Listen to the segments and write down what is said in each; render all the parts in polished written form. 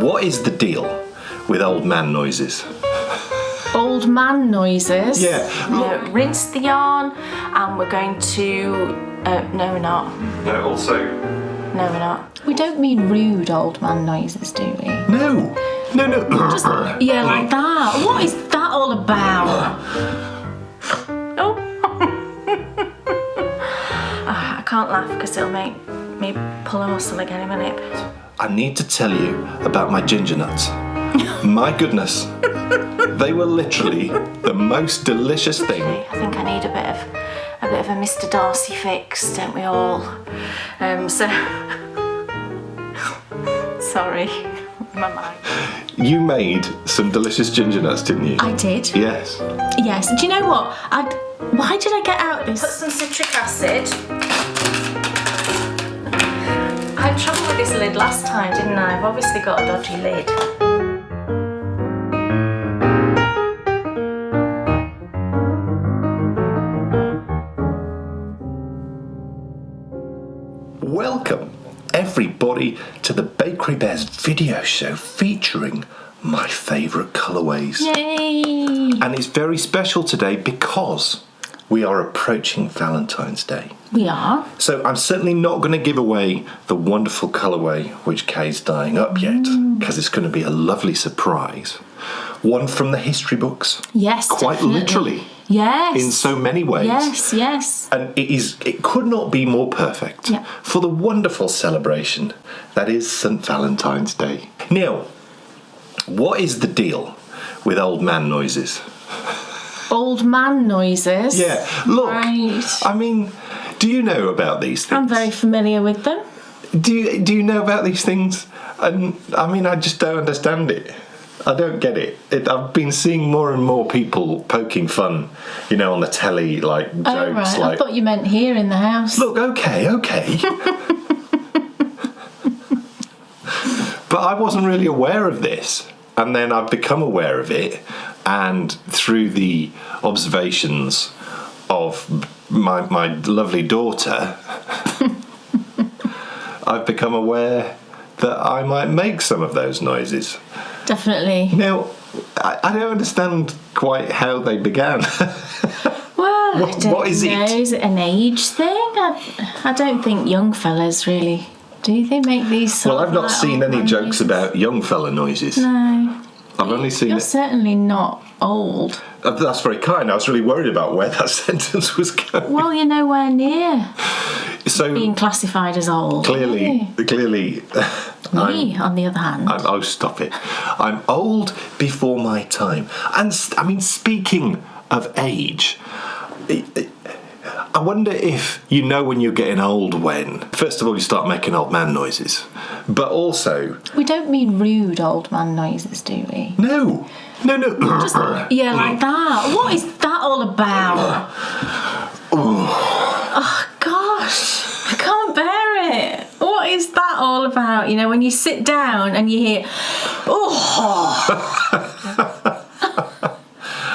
What is the deal with old man noises? Old man noises? Yeah. Rinse the yarn, and we're going to... no, we're not. No, also... No, we're not. We don't mean rude old man noises, do we? No. Just, yeah, like that. What is that all about? Oh. I can't laugh because it'll make me pull a muscle again in a minute. I need to tell you about my ginger nuts. My goodness. They were literally the most delicious thing. I think I need a bit of a Mr. Darcy fix, don't we all? Sorry, my mind. You made some delicious ginger nuts, didn't you? I did. Yes. Yes. Do you know what? Why did I get out this? Put some citric acid. I had trouble with this lid last time, didn't I? I've obviously got a dodgy lid. Welcome, everybody, to the Bakery Bears video show featuring my favourite colourways. Yay! And it's very special today because we are approaching Valentine's Day. We are. So I'm certainly not going to give away the wonderful colourway which Kay's dyeing up yet, because it's going to be a lovely surprise. One from the history books. Yes, quite definitely. literally. Yes. In so many ways. Yes. And it could not be more perfect for the wonderful celebration that is St. Valentine's Day. Now, what is the deal with old man noises? Old man noises? Yeah, look, right. I mean, do you know about these things? I'm very familiar with them. Do you know about these things? And I mean, I just don't understand it. I don't get it. I've been seeing more and more people poking fun, on the telly, like jokes. Oh, right. Like, I thought you meant here in the house. Look, okay. But I wasn't really aware of this. And then I've become aware of it. And through the observations of my lovely daughter, I've become aware that I might make some of those noises. Definitely. Now, I don't understand quite how they began. Well, what is it? Is it an age thing? I don't think young fellas really do. They make these. Well, I've not seen any jokes about young fella noises. No. I've only seen You're it. certainly not old. That's very kind. I was really worried about where that sentence was going. Well, you're nowhere near So being classified as old. clearly. Me, on the other hand. Oh, stop it. I'm old before my time. And, I mean, speaking of age, I wonder if you know when you're getting old when, first of all, you start making old man noises, but also... We don't mean rude old man noises, do we? No. Just, yeah, like that. What is that all about? Oh, gosh. I can't bear it. What is that all about? When you sit down and you hear,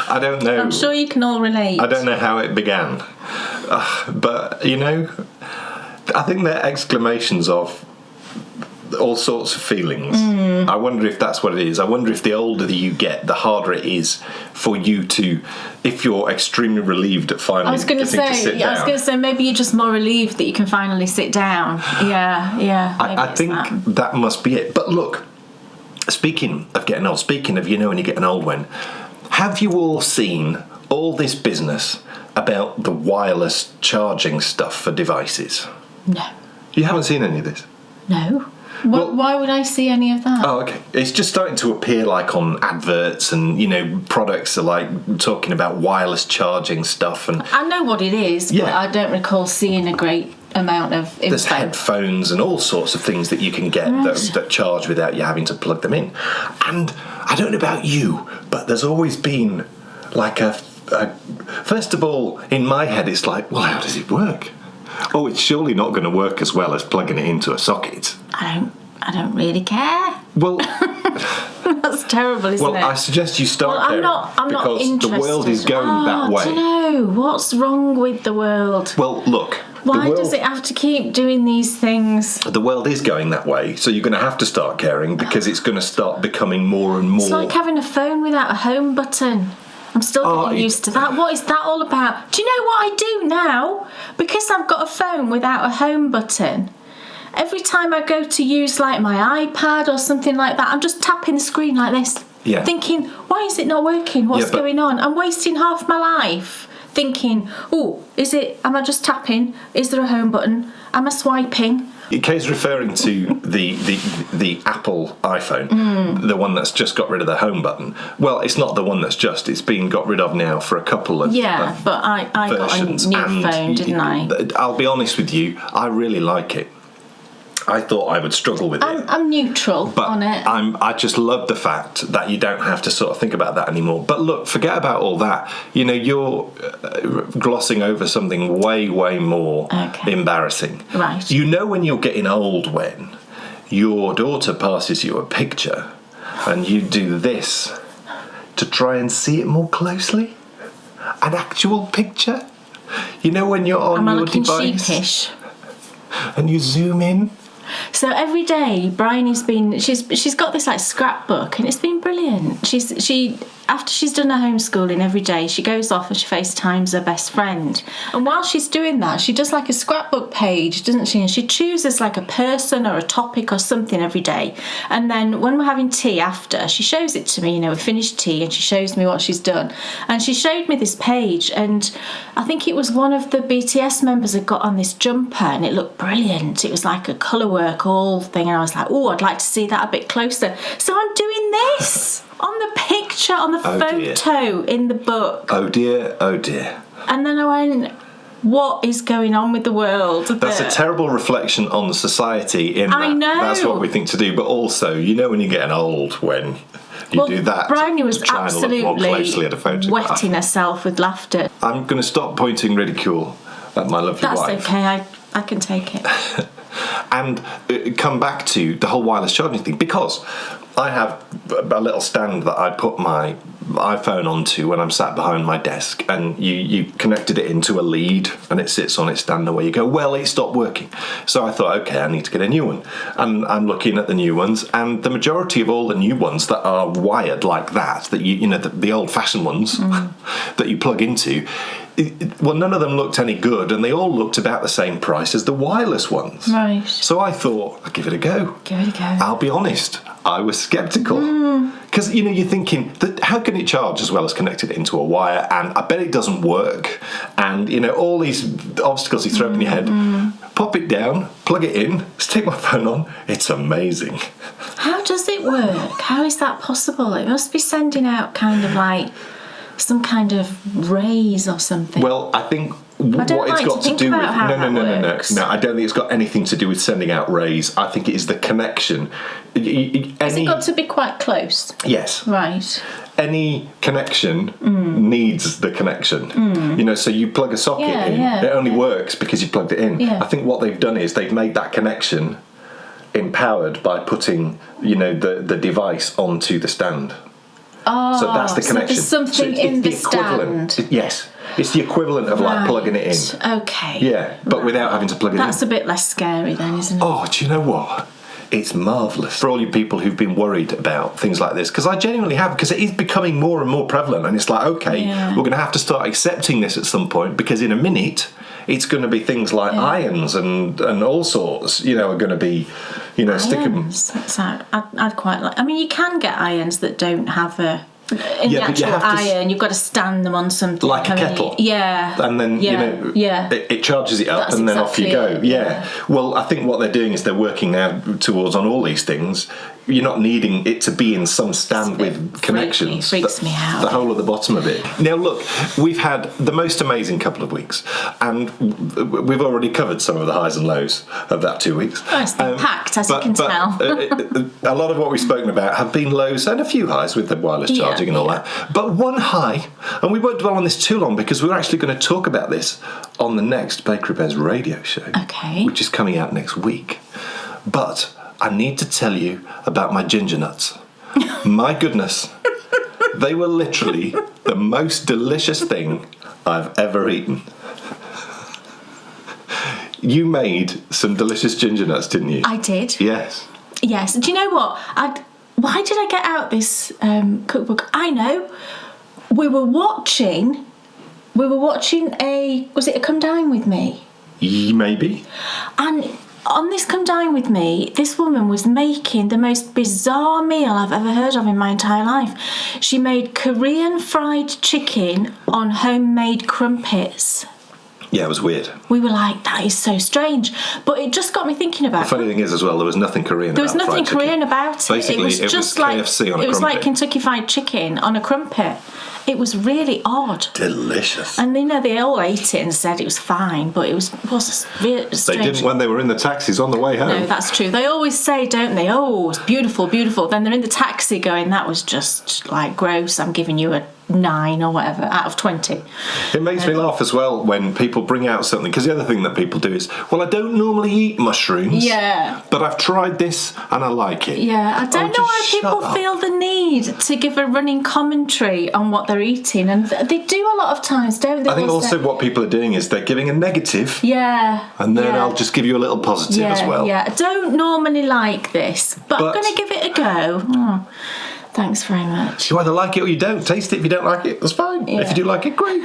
I don't know. I'm sure you can all relate. I don't know how it began. But, I think they're exclamations of all sorts of feelings. I wonder if that's what it is. I wonder if the older that you get, the harder it is for you to, if you're extremely relieved at finally getting to sit down. I was going to say, maybe you're just more relieved that you can finally sit down. Yeah. I think that must be it. But look, speaking of getting old, speaking of, when you get an old one, have you all seen all this business about the wireless charging stuff for devices? No. You haven't seen any of this? No. Why would I see any of that? Oh, okay. It's just starting to appear like on adverts and, products are like talking about wireless charging stuff. And I know what it is, but I don't recall seeing a great amount of info. There's headphones and all sorts of things that you can get that charge without you having to plug them in. And I don't know about you, but there's always been like first of all, in my head, it's like, well, how does it work? Oh, it's surely not going to work as well as plugging it into a socket. I don't really care. Well, that's terrible, isn't it? Well, I suggest you start caring. I'm not interested. The world is going that way. I don't know. What's wrong with the world? Well, look, Why does it have to keep doing these things? The world is going that way, so you're going to have to start caring because it's going to start becoming more and more. It's like having a phone without a home button. I'm still getting used to that. What is that all about? Do you know what I do now? Because I've got a phone without a home button, every time I go to use like my iPad or something like that, I'm just tapping the screen like this, thinking, why is it not working? What's going on? I'm wasting half my life thinking, am I just tapping? Is there a home button? Am I swiping? Kay's referring to the Apple iPhone, the one that's just got rid of the home button. Well, it's not the one that's it's been got rid of now for a couple of but I got a new phone, didn't I? I'll be honest with you, I really like it. I thought I would struggle with it. I'm neutral on it. I just love the fact that you don't have to sort of think about that anymore. But look, forget about all that. You know, you're glossing over something way, way more embarrassing. Right. You know when you're getting old when your daughter passes you a picture and you do this to try and see it more closely? An actual picture? You know when you're on your device? Am I looking sheepish? And you zoom in? So every day, Bryony's been. She's got this like scrapbook, and it's been brilliant. She after she's done her homeschooling every day, she goes off and she FaceTimes her best friend. And while she's doing that, she does like a scrapbook page, doesn't she? And she chooses like a person or a topic or something every day. And then when we're having tea after, she shows it to me. You know, we finished tea, and she shows me what she's done. And she showed me this page, and I think it was one of the BTS members had got on this jumper, and it looked brilliant. It was like a Colourwork all thing, and I was like, I'd like to see that a bit closer. So I'm doing this on the picture, on the photo in the book. Oh dear, oh dear. And then I went, what is going on with the world? That's a terrible reflection on society in that I know. That's what we think to do, but also, you know when you're getting old when you do that. Bryony was absolutely wetting herself herself with laughter. I'm going to stop pointing ridicule at my lovely wife. That's okay, I can take it. And come back to the whole wireless charging thing, because I have a little stand that I put my iPhone onto when I'm sat behind my desk, and you connected it into a lead and it sits on its stand, and where you go, well, it stopped working. So I thought, okay, I need to get a new one. And I'm looking at the new ones, and the majority of all the new ones that are wired like that you know, the old-fashioned ones that you plug into, well, none of them looked any good, and they all looked about the same price as the wireless ones. Right. So I thought, I'll give it a go. Give it a go. I'll be honest, I was sceptical. Because, you know, you're thinking, how can it charge as well as connect it into a wire? And I bet it doesn't work. And, you know, all these obstacles you throw up in your head. Pop it down, plug it in, stick my phone on. It's amazing. How does it work? How is that possible? It must be sending out kind of like some kind of rays or something. Well, I think what it's got to do with no, I don't think it's got anything to do with sending out rays. I think it is the connection. Has it got to be quite close? Yes. Right. Any connection needs the connection. You know, so you plug a socket in, it only works because you plugged it in. I think what they've done is they've made that connection empowered by putting, you know, the device onto the stand. Oh, so that's the connection. So there's something in the stand. Yes, it's the equivalent of like plugging it in. Okay. Yeah, but without having to plug it in. That's a bit less scary then, isn't it? Oh, do you know what? It's marvellous for all you people who've been worried about things like this, because I genuinely have, because it is becoming more and more prevalent, and it's like, okay, we're going to have to start accepting this at some point, because in a minute it's going to be things like irons and all sorts, you know, are going to be, you know, irons. I'd quite like. I mean, you can get irons that don't have the actual iron, you've got to stand them on something like a kettle. And then you know, it charges it up. That's and then off you go. Well, I think what they're doing is they're working now towards, on all these things, you're not needing it to be in some stand with connections. Freaks me out. The whole of the bottom of it. Now look, we've had the most amazing couple of weeks, and we've already covered some of the highs and lows of that 2 weeks. Oh, it's been packed, as you can tell. A lot of what we've spoken about have been lows and a few highs with the wireless charging and all that. But one high, and we won't dwell on this too long, because we're actually going to talk about this on the next Bakery Bears radio show, which is coming out next week. But I need to tell you about my ginger nuts. My goodness, they were literally the most delicious thing I've ever eaten. You made some delicious ginger nuts, didn't you? I did. Yes. Yes. Do you know what? Why did I get out this cookbook? I know. We were watching was it a Come Dine With Me? Maybe. And on this Come Dine With Me, this woman was making the most bizarre meal I've ever heard of in my entire life. She made Korean fried chicken on homemade crumpets. Yeah, it was weird. We were like, that is so strange. But it just got me thinking about... The funny thing is, as well, there was nothing Korean about it. There was nothing Korean about it. Basically, it was KFC on a crumpet. It was like Kentucky Fried Chicken on a crumpet. It was really odd. Delicious. And they all ate it and said it was fine, but it was really strange. They didn't when they were in the taxis on the way home. No, that's true. They always say, don't they? Oh, it's beautiful, beautiful. Then they're in the taxi going, that was just like gross. I'm giving you a 9 or whatever out of 20. It makes me laugh as well when people bring out something, because the other thing that people do is, well, I don't normally eat mushrooms. Yeah. But I've tried this and I like it. Yeah, I don't know why people feel the need to give a running commentary on what they're eating, and they do a lot of times, don't they? I think also what people are doing is they're giving a negative. Yeah. And then I'll just give you a little positive as well. Yeah, I don't normally like this, but I'm going to give it a go. Oh. Thanks very much. You either like it or you don't. Taste it. If you don't like it, that's fine. Yeah. If you do like it, great.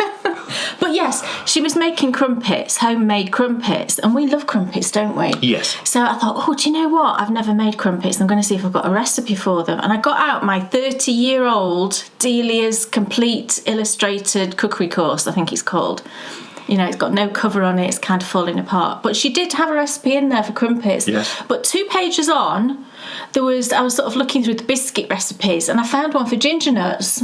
But yes, she was making crumpets, homemade crumpets, and we love crumpets, don't we? Yes. So I thought, do you know what? I've never made crumpets. I'm going to see if I've got a recipe for them. And I got out my 30-year-old Delia's Complete Illustrated Cookery Course, I think it's called. It's got no cover on it. It's kind of falling apart. But she did have a recipe in there for crumpets. Yes. But 2 pages on, I was sort of looking through the biscuit recipes, and I found one for ginger nuts.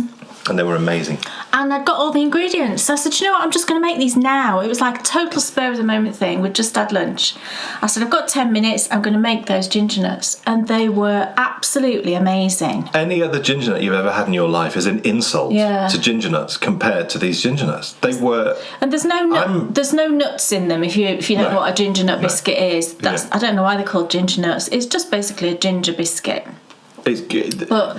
And they were amazing. And I'd got all the ingredients. So I said, you know what, I'm just going to make these now. It was like a total spur of the moment thing. We'd just had lunch. I said, I've got 10 minutes. I'm going to make those ginger nuts. And they were absolutely amazing. Any other ginger nut you've ever had in your life is an insult to ginger nuts compared to these ginger nuts. They were... And there's no nuts in them if you don't know what a ginger nut biscuit is. I don't know why they're called ginger nuts. It's just basically a ginger biscuit. It's good. But...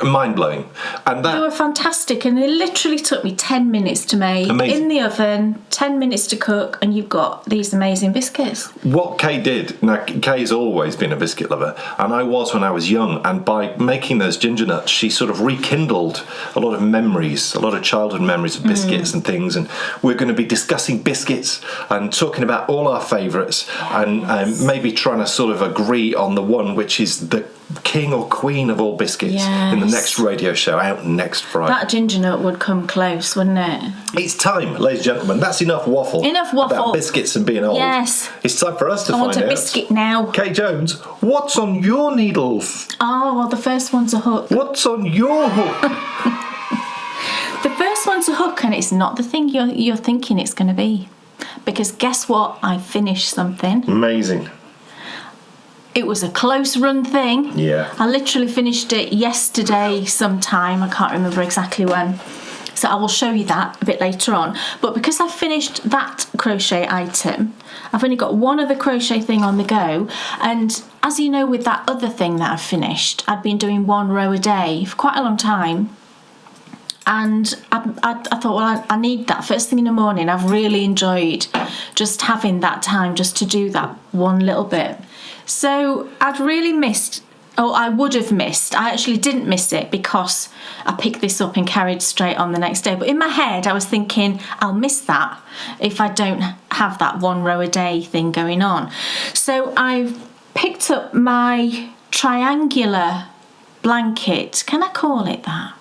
mind-blowing. And they were fantastic, and they literally took me 10 minutes to make. Amazing. In the oven, 10 minutes to cook, and you've got these amazing biscuits. What Kay did, now Kay's always been a biscuit lover, and I was when I was young, and by making those ginger nuts she sort of rekindled a lot of memories, a lot of childhood memories of biscuits and things, and we're going to be discussing biscuits and talking about all our favourites and maybe trying to sort of agree on the one which is the king or queen of all biscuits in the next radio show out next Friday. That ginger nut would come close, wouldn't it? It's time, ladies and gentlemen. That's enough waffle. Enough waffle. About biscuits and being old. Yes. It's time for us to find out. I want a biscuit now. Kay Jones, what's on your needles? Oh, well, the first one's a hook. What's on your hook? The first one's a hook, and it's not the thing you're thinking it's going to be. Because guess what? I finished something. Amazing. It was a close run thing. Yeah. I literally finished it yesterday sometime. I can't remember exactly when. So I will show you that a bit later on. But because I've finished that crochet item, I've only got one other crochet thing on the go. And as you know, with that other thing that I've finished, I'd been doing 1 row a day for quite a long time. And I thought, well, I need that first thing in the morning. I've really enjoyed just having that time just to do that one little bit. So I'd really missed, I would have missed. I actually didn't miss it because I picked this up and carried straight on the next day. But in my head, I was thinking, I'll miss that if I don't have that 1 row a day thing going on. So I've picked up my triangular blanket. Can I call it that?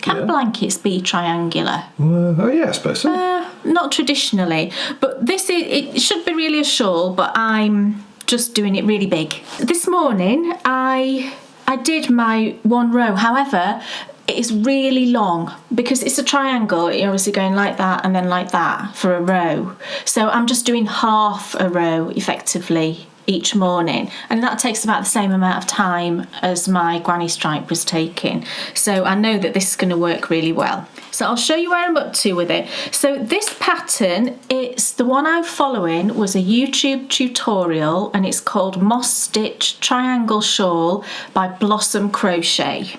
Can blankets be triangular? I suppose so. Not traditionally, but it should be really a shawl, but I'm just doing it really big. This morning I did my 1 row, however it is really long because it's a triangle. You're obviously going like that and then like that for a row, so I'm just doing half a row effectively each morning, and that takes about the same amount of time as my granny stripe was taking. So I know that this is going to work really well. So I'll show you where I'm up to with it. So this pattern, it's the one I'm following, was a YouTube tutorial, and it's called Moss Stitch Triangle Shawl by Blossom Crochet,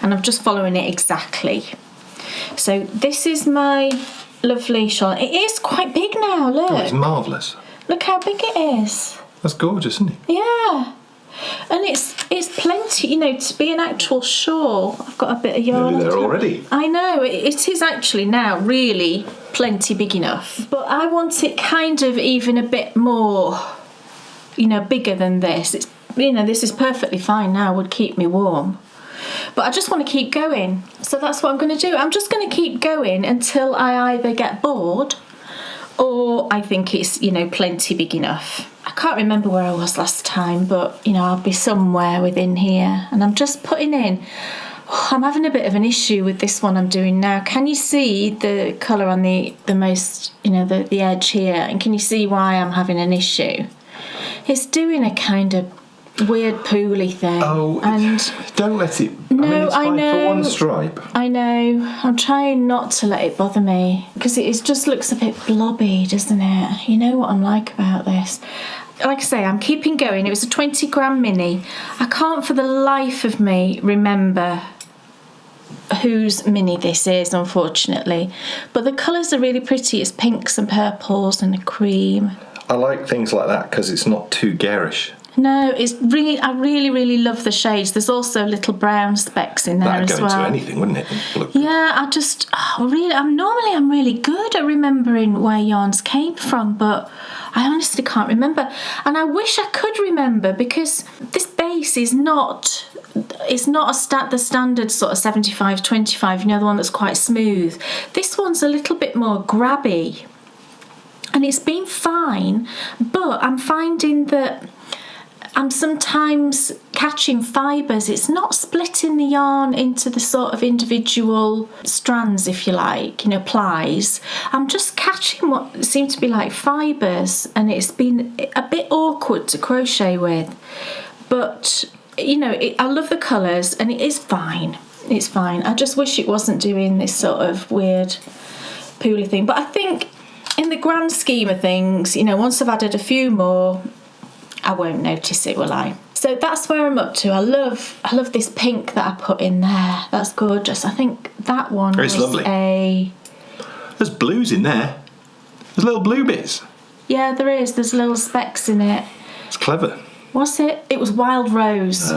and I'm just following it exactly. So this is my lovely shawl. It is quite big now, look. Oh, it's marvellous. Look how big it is. That's gorgeous, isn't it? Yeah. And it's plenty, you know, to be an actual shawl. I've got a bit of yarn. Nearly there already. I know, it is actually now really plenty big enough. But I want it kind of even a bit more, you know, bigger than this. It's, you know, this is perfectly fine now, would keep me warm. But I just want to keep going. So that's what I'm going to do. I'm just going to keep going until I either get bored or I think it's, you know, plenty big enough. I can't remember where I was last time, but, you know, I'll be somewhere within here. And I'm just putting in... Oh, I'm having a bit of an issue with this one I'm doing now. Can you see the colour on the most, you know, the edge here? And can you see why I'm having an issue? It's doing a kind of weird pooly thing. Oh, and don't let it... No, it's fine know. For one stripe. I know. I'm trying not to let it bother me because it just looks a bit blobby, doesn't it? You know what I'm like about this. Like I say, I'm keeping going. It was a 20-gram mini. I can't for the life of me remember whose mini this is, unfortunately. But the colours are really pretty. It's pinks and purples and a cream. I like things like that because it's not too garish. No, it's really. I really love the shades. There's also little brown specks in there That'd as well. That'd go into anything, wouldn't it? Look. Yeah, I'm really good at remembering where yarns came from, but I honestly can't remember. And I wish I could remember because this base is not. It's not the standard sort of 75-25. You know, the one that's quite smooth. This one's a little bit more grabby, and it's been fine. But I'm finding that I'm sometimes catching fibres. It's not splitting the yarn into the sort of individual strands, if you like, you know, plies. I'm just catching what seem to be like fibres, and it's been a bit awkward to crochet with. But, you know, I love the colours, and it is fine. It's fine. I just wish it wasn't doing this sort of weird pooly thing. But I think in the grand scheme of things, you know, once I've added a few more, I won't notice it, will I? So that's where I'm up to. I love this pink that I put in there. That's gorgeous. I think that one was lovely. There's blues in there. There's little blue bits. Yeah, there is. There's little specks in it. It's clever. Was it? It was Wild Rose.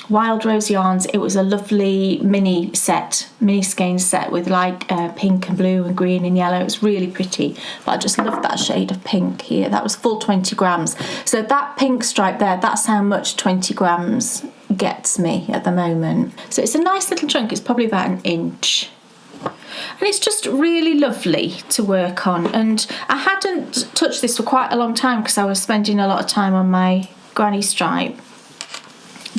Wild Rose yarns. It was a lovely mini skein set with like pink and blue and green and yellow. It was really pretty. But I just loved that shade of pink here. That was full 20 grams. So that pink stripe there, that's how much 20 grams gets me at the moment. So it's a nice little chunk. It's probably about an inch. And it's just really lovely to work on. And I hadn't touched this for quite a long time because I was spending a lot of time on my granny stripe.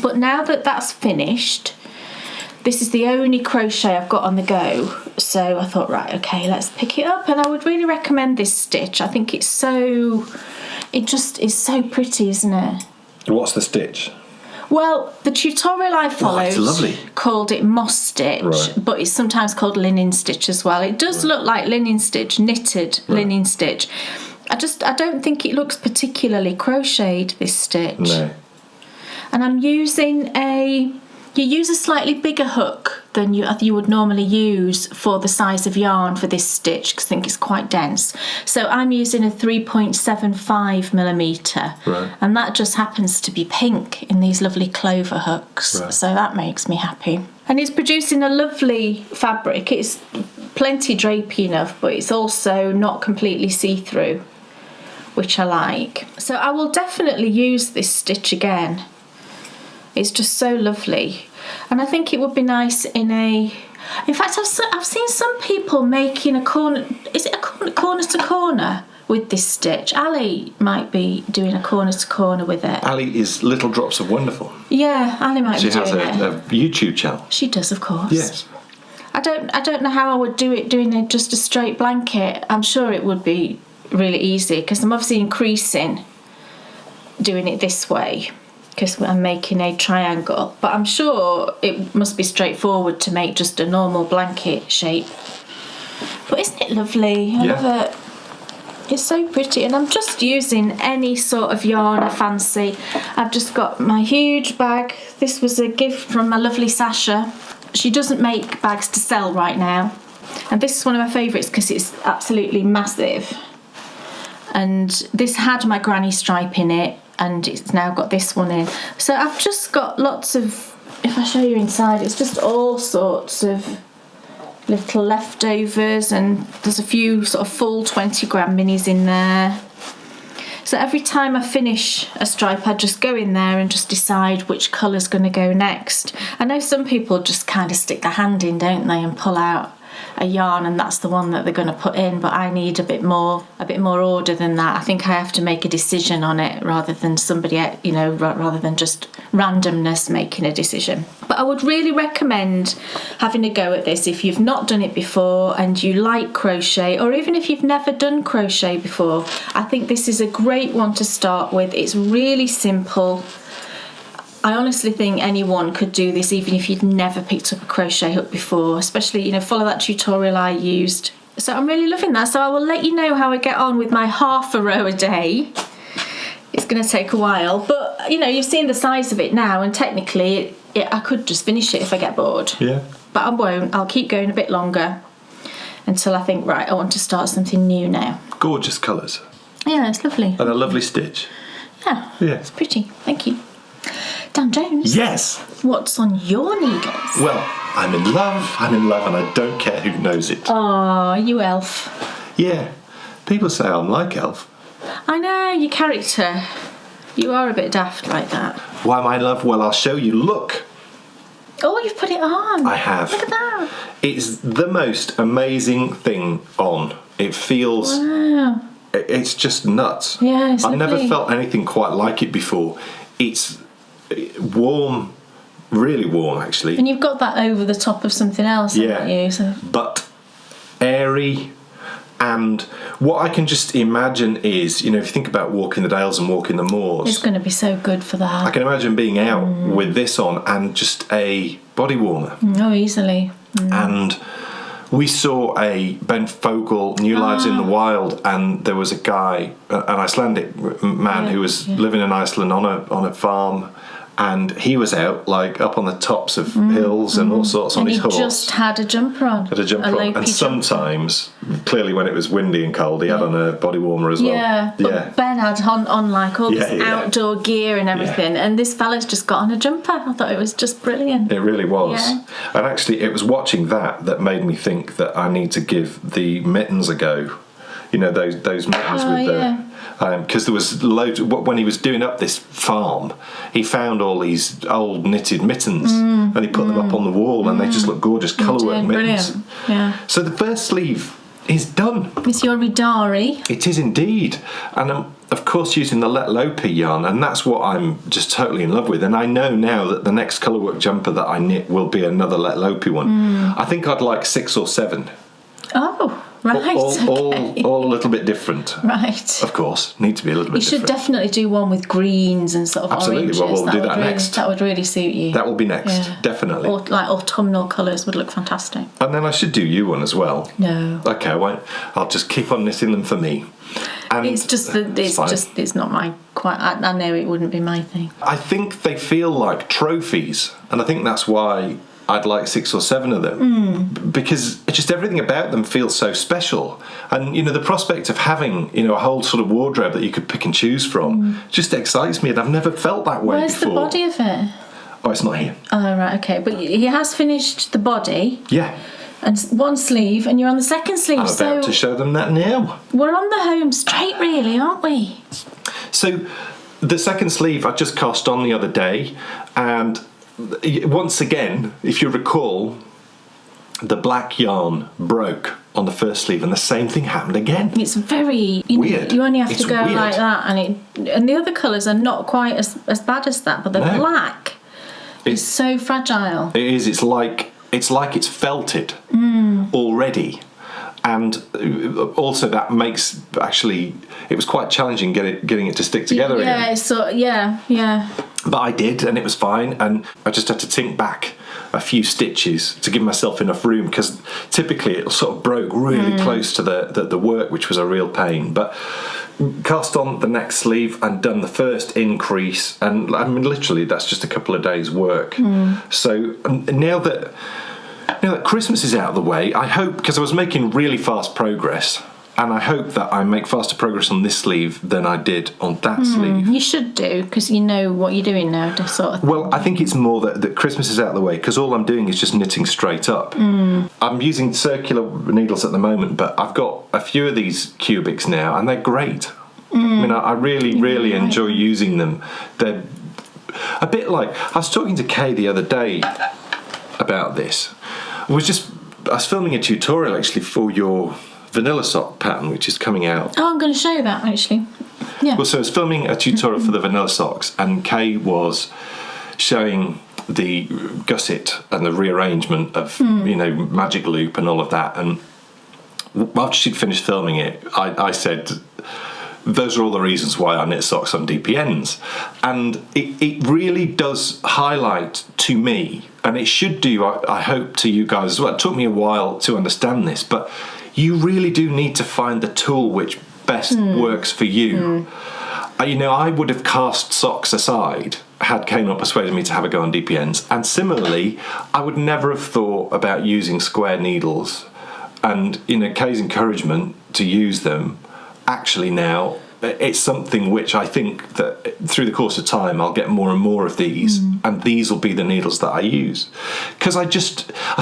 But now that that's finished, this is the only crochet I've got on the go. So I thought, right, okay, let's pick it up. And I would really recommend this stitch. I think it just is so pretty, isn't it? What's the stitch? Well, the tutorial I followed it's lovely. Called it moss stitch, right. But it's sometimes called linen stitch as well. It does look like linen stitch, knitted linen stitch. I don't think it looks particularly crocheted, this stitch. No. And I'm using you use a slightly bigger hook than you would normally use for the size of yarn for this stitch because I think it's quite dense. So I'm using a 3.75mm, right. And that just happens to be pink in these lovely clover hooks. Right. So that makes me happy. And it's producing a lovely fabric. It's plenty drapey enough, but it's also not completely see-through, which I like. So I will definitely use this stitch again. It's just so lovely. And I think it would be nice in a... In fact, I've seen some people making a corner... Is it a corner to corner with this stitch? Ali might be doing a corner to corner with it. Ali is Little Drops of Wonderful. Yeah, Ali might be doing it. She has a YouTube channel. She does, of course. Yes. I don't know how I would do it doing just a straight blanket. I'm sure it would be really easy because I'm obviously increasing doing it this way because I'm making a triangle, but I'm sure it must be straightforward to make just a normal blanket shape. But isn't it lovely? I love it. It's so pretty, and I'm just using any sort of yarn I fancy. I've just got my huge bag. This was a gift from my lovely Sasha. She doesn't make bags to sell right now, and this is one of my favourites because it's absolutely massive. and this had my granny stripe in it, and it's now got this one in. So I've just got lots of, if I show you inside, it's just all sorts of little leftovers, and there's a few sort of full 20 gram minis in there. So every time I finish a stripe, I just go in there and just decide which colour's going to go next. I know some people just kind of stick their hand in, don't they, and pull out a yarn, and that's the one that they're going to put in, but I need a bit more order than that. I think I have to make a decision on it rather than somebody, you know, rather than just randomness making a decision. But I would really recommend having a go at this if you've not done it before and you like crochet, or even if you've never done crochet before. I think this is a great one to start with. It's really simple. I honestly think anyone could do this, even if you'd never picked up a crochet hook before, especially, you know, follow that tutorial I used. So I'm really loving that. So I will let you know how I get on with my half a row a day. It's going to take a while, but, you know, you've seen the size of it now, and technically I could just finish it if I get bored. Yeah. But I won't. I'll keep going a bit longer until I think, right, I want to start something new now. Gorgeous colours. Yeah, it's lovely. And a lovely stitch. Yeah. Yeah. It's pretty. Thank you. Dan Jones. Yes. What's on your needles? Well, I'm in love, and I don't care who knows it. Oh, you elf. Yeah. People say I'm like Elf. I know, your character. You are a bit daft like that. Why, my love? Well, I'll show you. Look. Oh, you've put it on. I have. Look at that. It's the most amazing thing on. It feels... Wow. It's just nuts. Yeah, it's I've never lovely. felt anything quite like it before. It's warm, really warm, actually. And you've got that over the top of something else, haven't you? So. But airy, and what I can just imagine is, you know, if you think about walking the dales and walking the moors, It's going to be so good for that. I can imagine being out with this on and just a body warmer. Oh, easily. And we saw a Ben Fogle, New Lives in the Wild, and there was a guy, an Icelandic man who was living in Iceland on a farm, and he was out like up on the tops of hills and all sorts on his horse. And he just had a jumper on. Had a jumper on, and sometimes, clearly when it was windy and cold, he had on a body warmer as well. Yeah, but Ben had on like all this outdoor gear and everything, and this fella's just got on a jumper. I thought it was just brilliant. It really was. Yeah. And actually, it was watching that made me think that I need to give the mittens a go. You know, those mittens with the... Because there was loads... When he was doing up this farm, he found all these old knitted mittens and he put them up on the wall and they just look gorgeous. Colourwork mittens. Brilliant. Yeah. So the first sleeve is done. It's your Ridari. It is indeed. And I'm, of course, using the Let Lopi yarn, and that's what I'm just totally in love with. And I know now that the next Colourwork jumper that I knit will be another Let Lopi one. I think I'd like 6 or 7. Oh, right. All a little bit different. Right. Of course, need to be a little bit different. You should definitely do one with greens and sort of Absolutely. oranges. Well, we'll do that next. That would really suit you. That will be next, definitely. Or like autumnal colours would look fantastic. And then I should do you one as well. No. Okay, I won't. I'll just keep on knitting them for me. And It's just that it's not my quite. I know it wouldn't be my thing. I think they feel like trophies, and I think that's why I'd like 6 or 7 of them, because just everything about them feels so special. And, you know, the prospect of having, you know, a whole sort of wardrobe that you could pick and choose from just excites me, and I've never felt that way Where's before. the body of it? Oh, it's not here. Oh, right, okay. But he has finished the body. Yeah. And one sleeve, and you're on the second sleeve. I'm about to show them that now. We're on the home straight, really, aren't we? So the second sleeve I just cast on the other day, and once again, if you recall, the black yarn broke on the first sleeve, and the same thing happened again. It's very weird. You only have It's to go weird. like that, and the other colours are not quite as bad as that, but the black is so fragile. It is. It's like it's felted already, and also that makes it was quite challenging getting it to stick together again. Yeah. But I did, and it was fine, and I just had to tink back a few stitches to give myself enough room, because typically it sort of broke really close to the work, which was a real pain. But cast on the next sleeve and done the first increase, and I mean literally that's just a couple of days work. So now that Christmas is out of the way, I hope, because I was making really fast progress, And I hope that I make faster progress on this sleeve than I did on that sleeve. You should do, because you know what you're doing now, to sort of. Well, I think it's more that Christmas is out of the way, because all I'm doing is just knitting straight up. I'm using circular needles at the moment, but I've got a few of these cubics now, and they're great. I mean, I really enjoy using them. They're a bit like... I was talking to Kay the other day about this. I was filming a tutorial, actually, for your vanilla sock pattern, which is coming out. Oh, I'm going to show you that, actually. Yeah. Well, so I was filming a tutorial for the vanilla socks, and Kay was showing the gusset and the rearrangement of, magic loop and all of that. And after she'd finished filming it, I said, those are all the reasons why I knit socks on DPNs. And it really does highlight to me, and it should do, I hope, to you guys as well. It took me a while to understand this, but you really do need to find the tool which best works for you. I would have cast socks aside had Kay not persuaded me to have a go on DPNs. And similarly, I would never have thought about using square needles. And, Kay's encouragement to use them, actually now, it's something which I think that through the course of time I'll get more and more of these, and these will be the needles that I use. Because I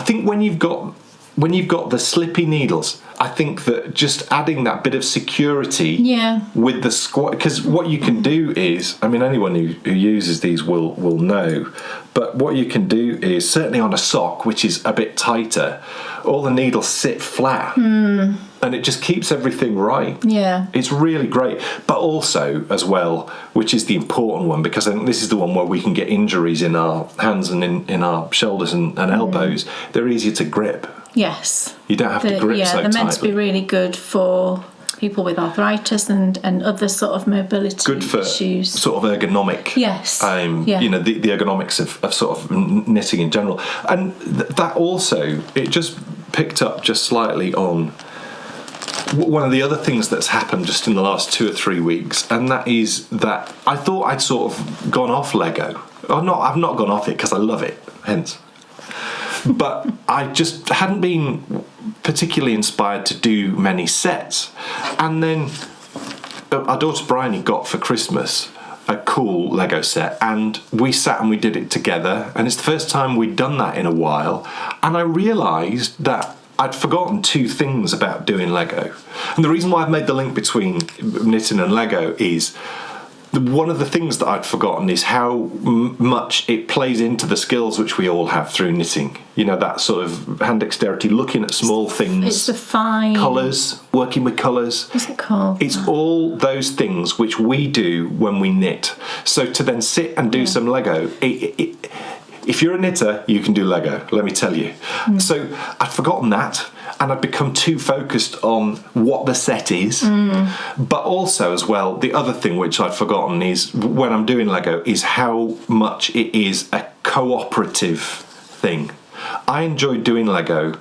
think when you've got the slippy needles, I think that just adding that bit of security with the squat, because what you can do is, I mean, anyone who uses these will know, but what you can do is, certainly on a sock, which is a bit tighter, all the needles sit flat. And it just keeps everything right. Yeah. It's really great. But also, as well, which is the important one, because I think this is the one where we can get injuries in our hands and in our shoulders and elbows, they're easier to grip. Yes. You don't have to grip so tightly. Yeah, they're meant to be really good for people with arthritis and other sort of mobility issues. Good for sort of ergonomic. Yes. The ergonomics of sort of knitting in general. And that also, it just picked up just slightly on one of the other things that's happened just in the last 2 or 3 weeks, and that is that I thought I'd sort of gone off Lego. I've not gone off it because I love it, hence. But I just hadn't been particularly inspired to do many sets. And then our daughter Bryony got for Christmas a Cowl Lego set, and we sat and we did it together, and it's the first time we'd done that in a while, and I realised that I'd forgotten 2 things about doing Lego. And the reason why I've made the link between knitting and Lego is one of the things that I'd forgotten is how much it plays into the skills which we all have through knitting. That sort of hand dexterity, looking at small things. It's the fine... colours, working with colours. What's it called? It's all those things which we do when we knit. So to then sit and do some Lego... If you're a knitter, you can do Lego, let me tell you. So I'd forgotten that, and I'd become too focused on what the set is. But also, as well, the other thing which I'd forgotten is, when I'm doing Lego, is how much it is a cooperative thing. I enjoy doing Lego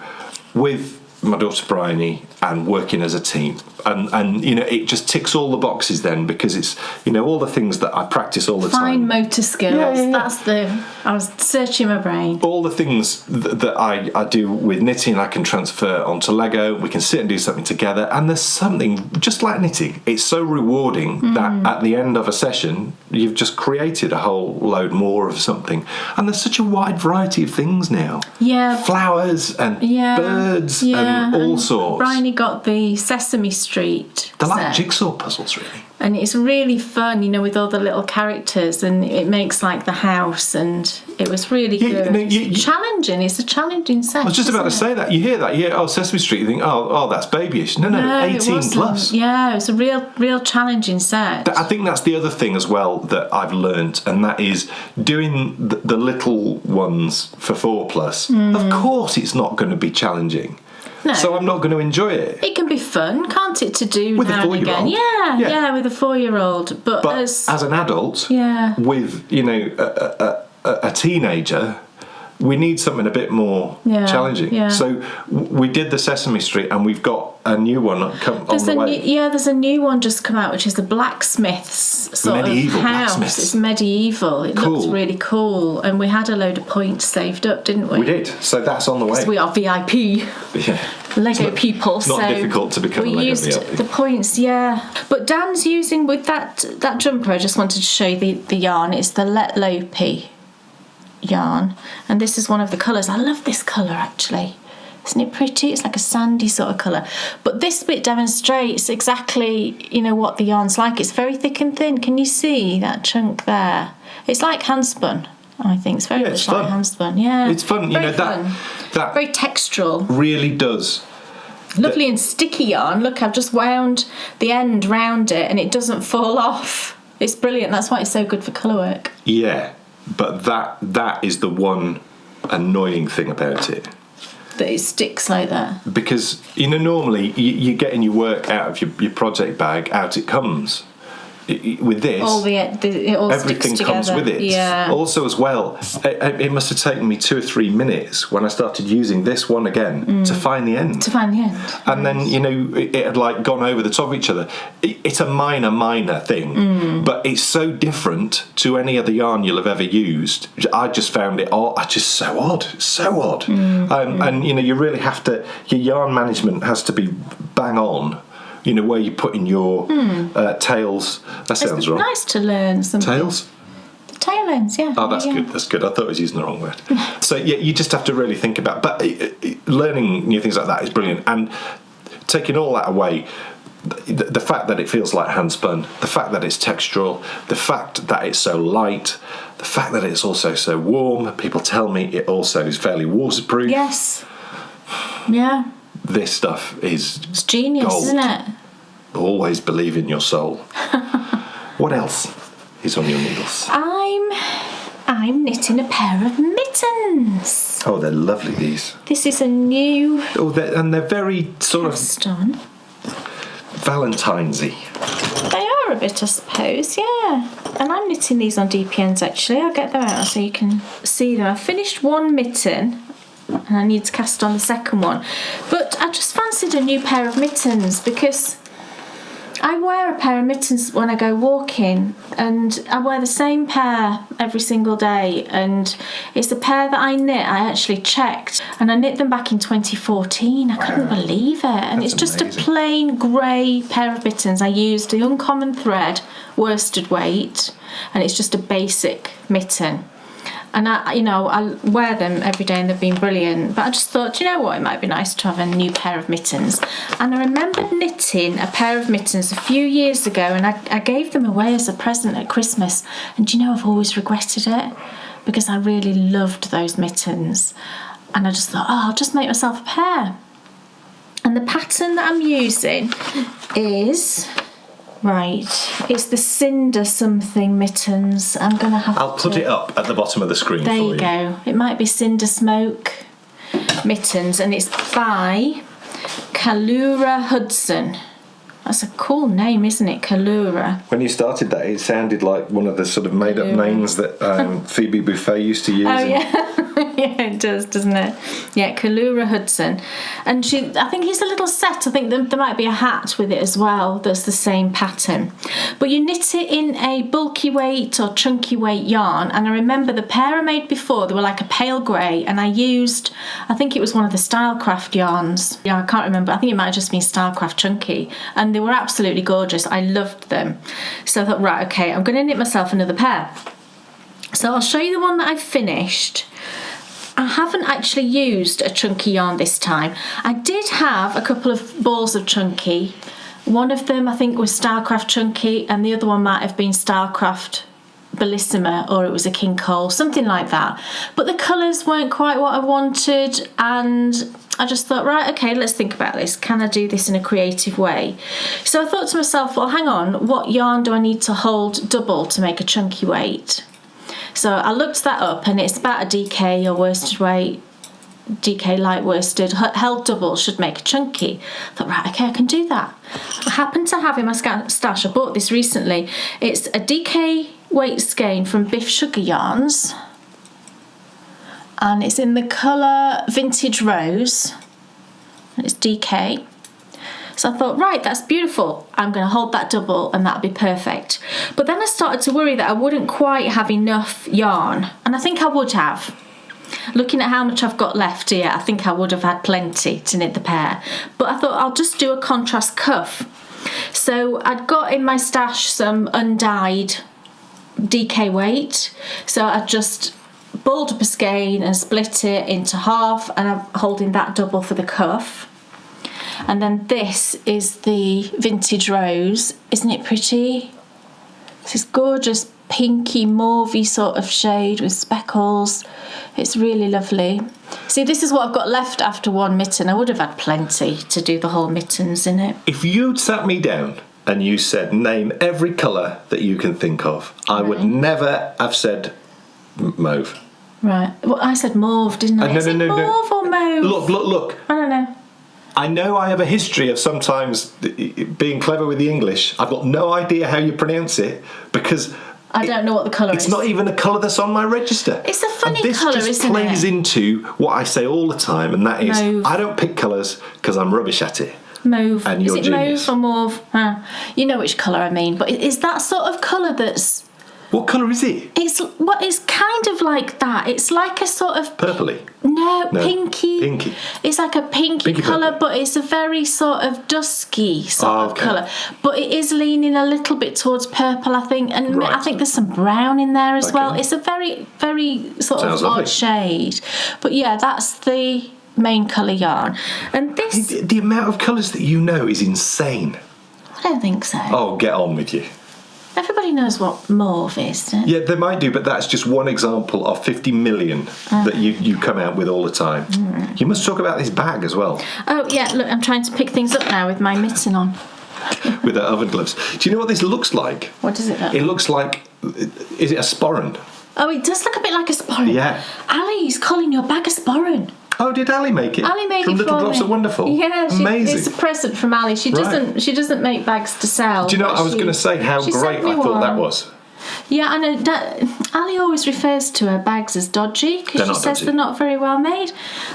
with my daughter Bryony and working as a team, and it just ticks all the boxes then, because it's all the things that I practice all the time. Fine motor skills. I was searching my brain. All the things that I do with knitting I can transfer onto Lego. We can sit and do something together, and there's something just like knitting, it's so rewarding that at the end of a session you've just created a whole load more of something. And there's such a wide variety of things now. Flowers and birds and all sorts. Bryony got the Sesame Street They're like set. jigsaw puzzles, really. And it's really fun, with all the little characters, and it makes like the house, and it was really good. Challenging. It's a challenging set. I was just about to say that. You hear that? You hear, Sesame Street, you think, oh, that's babyish. No, 18 plus. Yeah, it's a real challenging set. I think that's the other thing as well that I've learnt, and that is doing the little ones for 4 plus. Of course it's not going to be challenging. No. So I'm not going to enjoy it. It can be fun, can't it, to do with now a 4-year-old. And again? Yeah, with a 4-year-old. But as an adult, with a teenager, we need something a bit more challenging. Yeah. So we did the Sesame Street, and we've got a new one on the way. There's a new one just come out, which is the blacksmith's sort of house. It's medieval. It looks really cool, and we had a load of points saved up, didn't we? We did. So that's on the way. We are VIP. Yeah. Lego people. It's not so difficult to become a we Lego used VIP. the points, yeah. But Dan's using with that jumper. I just wanted to show you the yarn. It's the Let Lopi yarn, and this is one of the colours. I love this colour actually. Isn't it pretty? It's like a sandy sort of colour. But this bit demonstrates exactly, what the yarn's like. It's very thick and thin. Can you see that chunk there? It's like handspun, I think. It's very much like handspun. Yeah. It's fun. Very that very textural. really does. Lovely and sticky yarn. Look, I've just wound the end round it and it doesn't fall off. It's brilliant. That's why it's so good for colourwork. Yeah, but that is the one annoying thing about it. That it sticks like that. Because, normally you're getting your work out of your project bag, out it comes. With this, it all everything sticks comes together. with it. Yeah. Also, as well, it must have taken me 2 or 3 minutes when I started using this one again to find the end. And then, it had like gone over the top of each other. It's a minor thing, but it's so different to any other yarn you'll have ever used. I just found it just so odd. And, you really have to, your yarn management has to be bang on. Where you're putting your tails. That sounds wrong. It's nice to learn something. Tails? The tail ends, yeah. Oh, that's good. That's good. I thought I was using the wrong word. So, yeah, you just have to really think about. But learning new things like that is brilliant. And taking all that away, the fact that it feels like handspun, the fact that it's textural, the fact that it's so light, the fact that it's also so warm. People tell me it also is fairly waterproof. Yes. Yeah. This stuff is it's genius, gold. Isn't it? Always believe in your soul. What else is on your needles? I'm knitting a pair of mittens. Oh, they're lovely, these. This is a new... Oh, they're very sort cast on. Valentine's-y. They are a bit, I suppose, yeah. And I'm knitting these on DPNs, actually. I'll get them out so you can see them. I finished one mitten, and I need to cast on the second one. But I just fancied a new pair of mittens because I wear a pair of mittens when I go walking, and I wear the same pair every single day, and it's a pair that I knit. I actually checked, and I knit them back in 2014. I couldn't believe it. And That's it's just amazing. a plain grey pair of mittens. I used the Uncommon thread, worsted weight, and it's just a basic mitten. And I wear them every day and they've been brilliant. But I just thought, you know what, it might be nice to have a new pair of mittens. And I remembered knitting a pair of mittens a few years ago, and I gave them away as a present at Christmas. And I've always regretted it because I really loved those mittens. And I just thought, I'll just make myself a pair. And the pattern that I'm using is... Right, it's the Cinder something mittens. I'm going to have I'll put it up at the bottom of the screen there for you go. It might be Cinder Smoke mittens, and it's by Kalura Hudson. That's a cool name, isn't it? Kalura. When you started that, it sounded like one of the sort of made-up names that Phoebe Buffay used to use. Oh, yeah. Yeah, it does, doesn't it? Yeah, Kalura Hudson. And I think it's a little set. I think there might be a hat with it as well that's the same pattern. But you knit it in a bulky weight or chunky weight yarn. And I remember the pair I made before, they were like a pale grey. And I think it was one of the Stylecraft yarns. Yeah, I can't remember. I think it might have just been Stylecraft Chunky. And they were absolutely gorgeous. I loved them. So I thought, right, okay, I'm going to knit myself another pair. So I'll show you the one that I finished. I haven't actually used a chunky yarn this time. I did have a couple of balls of chunky. One of them I think was Stylecraft Chunky, and the other one might have been Stylecraft Bellissima, or it was a King Cowl, something like that. But the colours weren't quite what I wanted, and I just thought, right, okay, let's think about this. Can I do this in a creative way? So I thought to myself, well, hang on, what yarn do I need to hold double to make a chunky weight? So I looked that up, and it's about a DK or worsted weight, DK light worsted, held double should make a chunky. I thought, right, okay, I can do that. I happen to have in my stash, I bought this recently. It's a DK weight skein from Biff Sugar Yarns, and it's in the colour Vintage Rose, and it's DK. So I thought, right, that's beautiful. I'm going to hold that double and that'll be perfect. But then I started to worry that I wouldn't quite have enough yarn. And I think I would have. looking at how much I've got left here, I think I would have had plenty to knit the pair. But I thought I'll just do a contrast cuff. So I'd got in my stash some undyed DK weight. So I just balled up a skein and split it into half, and I'm holding that double for the cuff. And then this is the Vintage Rose. Isn't it pretty? This is gorgeous pinky mauvey sort of shade with speckles. It's really lovely. See, this is what I've got left after one mitten. I would have had plenty to do the whole mittens in it. If you'd sat me down and you said, name every colour that you can think of, I would never have said mauve. Right. Well, I said mauve, didn't I? Is it mauve or mauve? Look. I don't know. I know I have a history of sometimes being clever with the English. I've got no idea how you pronounce it because I don't know what the colour is. It's not even a colour that's on my register. It's a funny colour, isn't it? This just plays into what I say all the time, and that is, mauve. I don't pick colours because I'm rubbish at it. Mauve. And you're is it genius. mauve or mauve? You know which colour I mean, but is that sort of colour that's... What colour is it? It's kind of like that. It's like a sort of... Purpley? No, pinky. Pinky. It's like a pinky colour, purple. but it's a very sort of dusky sort of colour. But it is leaning a little bit towards purple, I think. And I think there's some brown in there as well. It's a very, very sort of odd shade. But yeah, that's the main colour yarn. And this... The amount of colours that you know is insane. I don't think so. Oh, get on with you. Everybody knows what mauve is, don't they? Yeah, they might do, but that's just one example of 50 million that you come out with all the time. You must talk about this bag as well. Oh, yeah, look, I'm trying to pick things up now with my mitten on. With her oven gloves. Do you know what this looks like? What does it look like? It looks like... Is it a sporran? Oh, it does look a bit like a sporran. Yeah. Ali's calling your bag a sporran. Oh, did Ali make it? Ali made from it Little for Drops me. Are Wonderful. Yeah, amazing. It's a present from Ali. She doesn't make bags to sell. Do you know? I was going to say how great I thought that was. Yeah, I know. Ali always refers to her bags as dodgy because she says they're not very well made.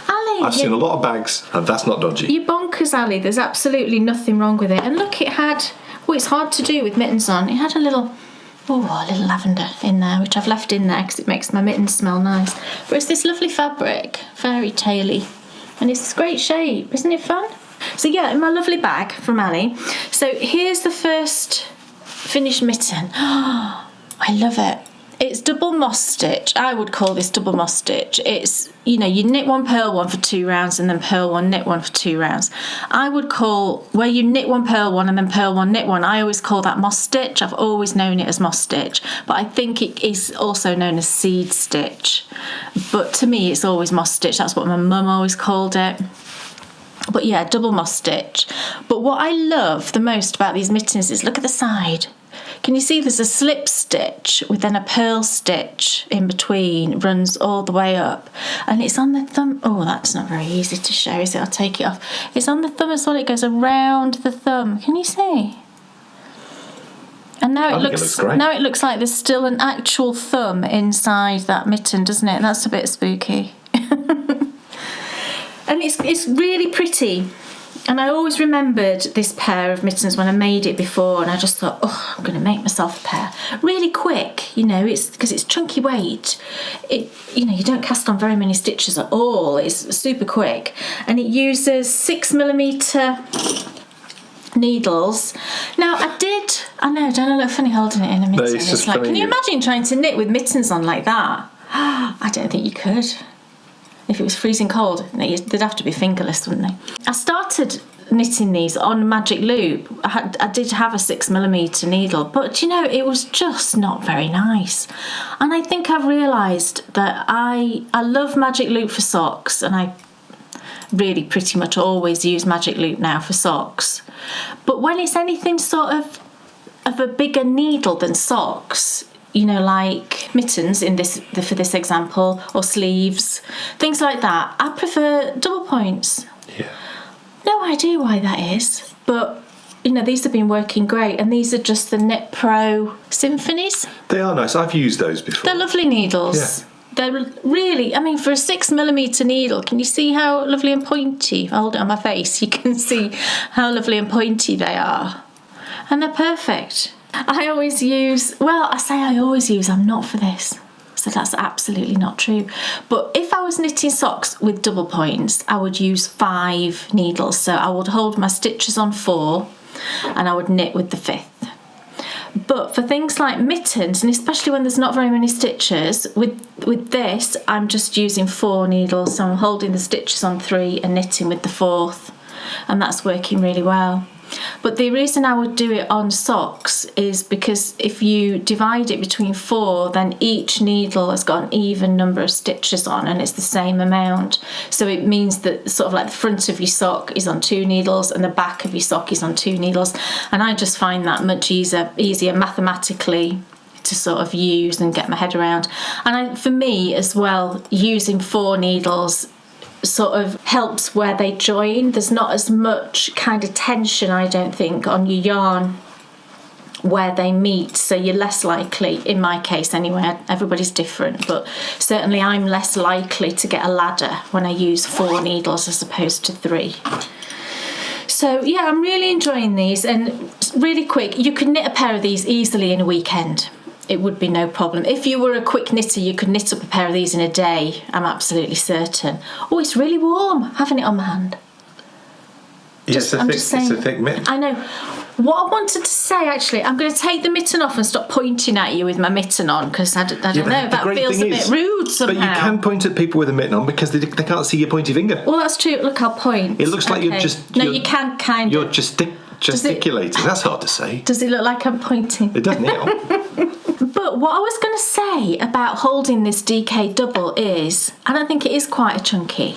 Ali, I've seen a lot of bags, and that's not dodgy. You bonkers, Ali. There's absolutely nothing wrong with it. And look, it had. Oh, it's hard to do with mittens on. It had a little lavender in there, which I've left in there because it makes my mittens smell nice. But it's this lovely fabric, fairy tale-y, and it's this great shape. Isn't it fun? So yeah, in my lovely bag from Ali. So here's the first finished mitten. I love it. It's double moss stitch. I would call this double moss stitch. It's, you knit one, purl one for 2 rounds and then purl one, knit one for 2 rounds. I would call, where you knit one, purl one and then purl one, knit one, I always call that moss stitch. I've always known it as moss stitch, but I think it is also known as seed stitch. But to me, it's always moss stitch. That's what my mum always called it. But yeah, double moss stitch. But what I love the most about these mittens is look at the side. Can you see there's a slip stitch with then a purl stitch in between, runs all the way up, and it's on the thumb. Oh, that's not very easy to show, is it? I'll take it off. It's on the thumb as well. It goes around the thumb. Can you see? And now it looks great. Now it looks like there's still an actual thumb inside that mitten, doesn't it? That's a bit spooky. And it's really pretty. And I always remembered this pair of mittens when I made it before, and I just thought, oh, I'm going to make myself a pair. Really quick, it's because it's chunky weight. You don't cast on very many stitches at all. It's super quick. And it uses 6mm needles. Now, I know, don't I look funny holding it in a mitten? No, it's like, can you imagine trying to knit with mittens on like that? I don't think you could. If it was freezing cold, they'd have to be fingerless, wouldn't they? I started knitting these on magic loop. I did have a 6mm needle, but it was just not very nice. And I think I've realised that I love magic loop for socks, and I really pretty much always use magic loop now for socks. But when it's anything sort of a bigger needle than socks, like mittens for this example, or sleeves, things like that, I prefer double points. Yeah. No idea why that is, but these have been working great, and these are just the Knit Pro Symphonies. They are nice. I've used those before. They're lovely needles. Yeah. They're really, for a 6mm needle, can you see how lovely and pointy? If I hold it on my face, you can see how lovely and pointy they are, and they're perfect. I always use, I'm not for this. So that's absolutely not true. But if I was knitting socks with double points, I would use 5 needles. So I would hold my stitches on 4 and I would knit with the 5th. But for things like mittens, and especially when there's not very many stitches, with this, I'm just using 4 needles. So I'm holding the stitches on 3 and knitting with the 4th. And that's working really well. But the reason I would do it on socks is because if you divide it between 4, then each needle has got an even number of stitches on and it's the same amount. So it means that sort of like the front of your sock is on 2 needles and the back of your sock is on 2 needles. And I just find that much easier mathematically to sort of use and get my head around. And for me as well, using 4 needles sort of helps where they join. There's not as much kind of tension, I don't think, on your yarn where they meet, so you're less likely, in my case anyway, everybody's different, but certainly I'm less likely to get a ladder when I use 4 needles as opposed to 3. So yeah, I'm really enjoying these. And really quick, you could knit a pair of these easily in a weekend. It would be no problem. If you were a quick knitter, you could knit up a pair of these in a day, I'm absolutely certain. Oh, it's really warm, having it on my hand. Yes, it's a thick mitten. I know. What I wanted to say, actually, I'm going to take the mitten off and stop pointing at you with my mitten on, because I don't know, that feels a bit rude somehow. But you can point at people with a mitten on because they can't see your pointy finger. Well, that's true. Look, I'll point. It looks like you're just... No, you can kind of... You're just gesticulating. That's hard to say. Does it look like I'm pointing? It does now. But what I was going to say about holding this DK double is, I don't think it is quite a chunky,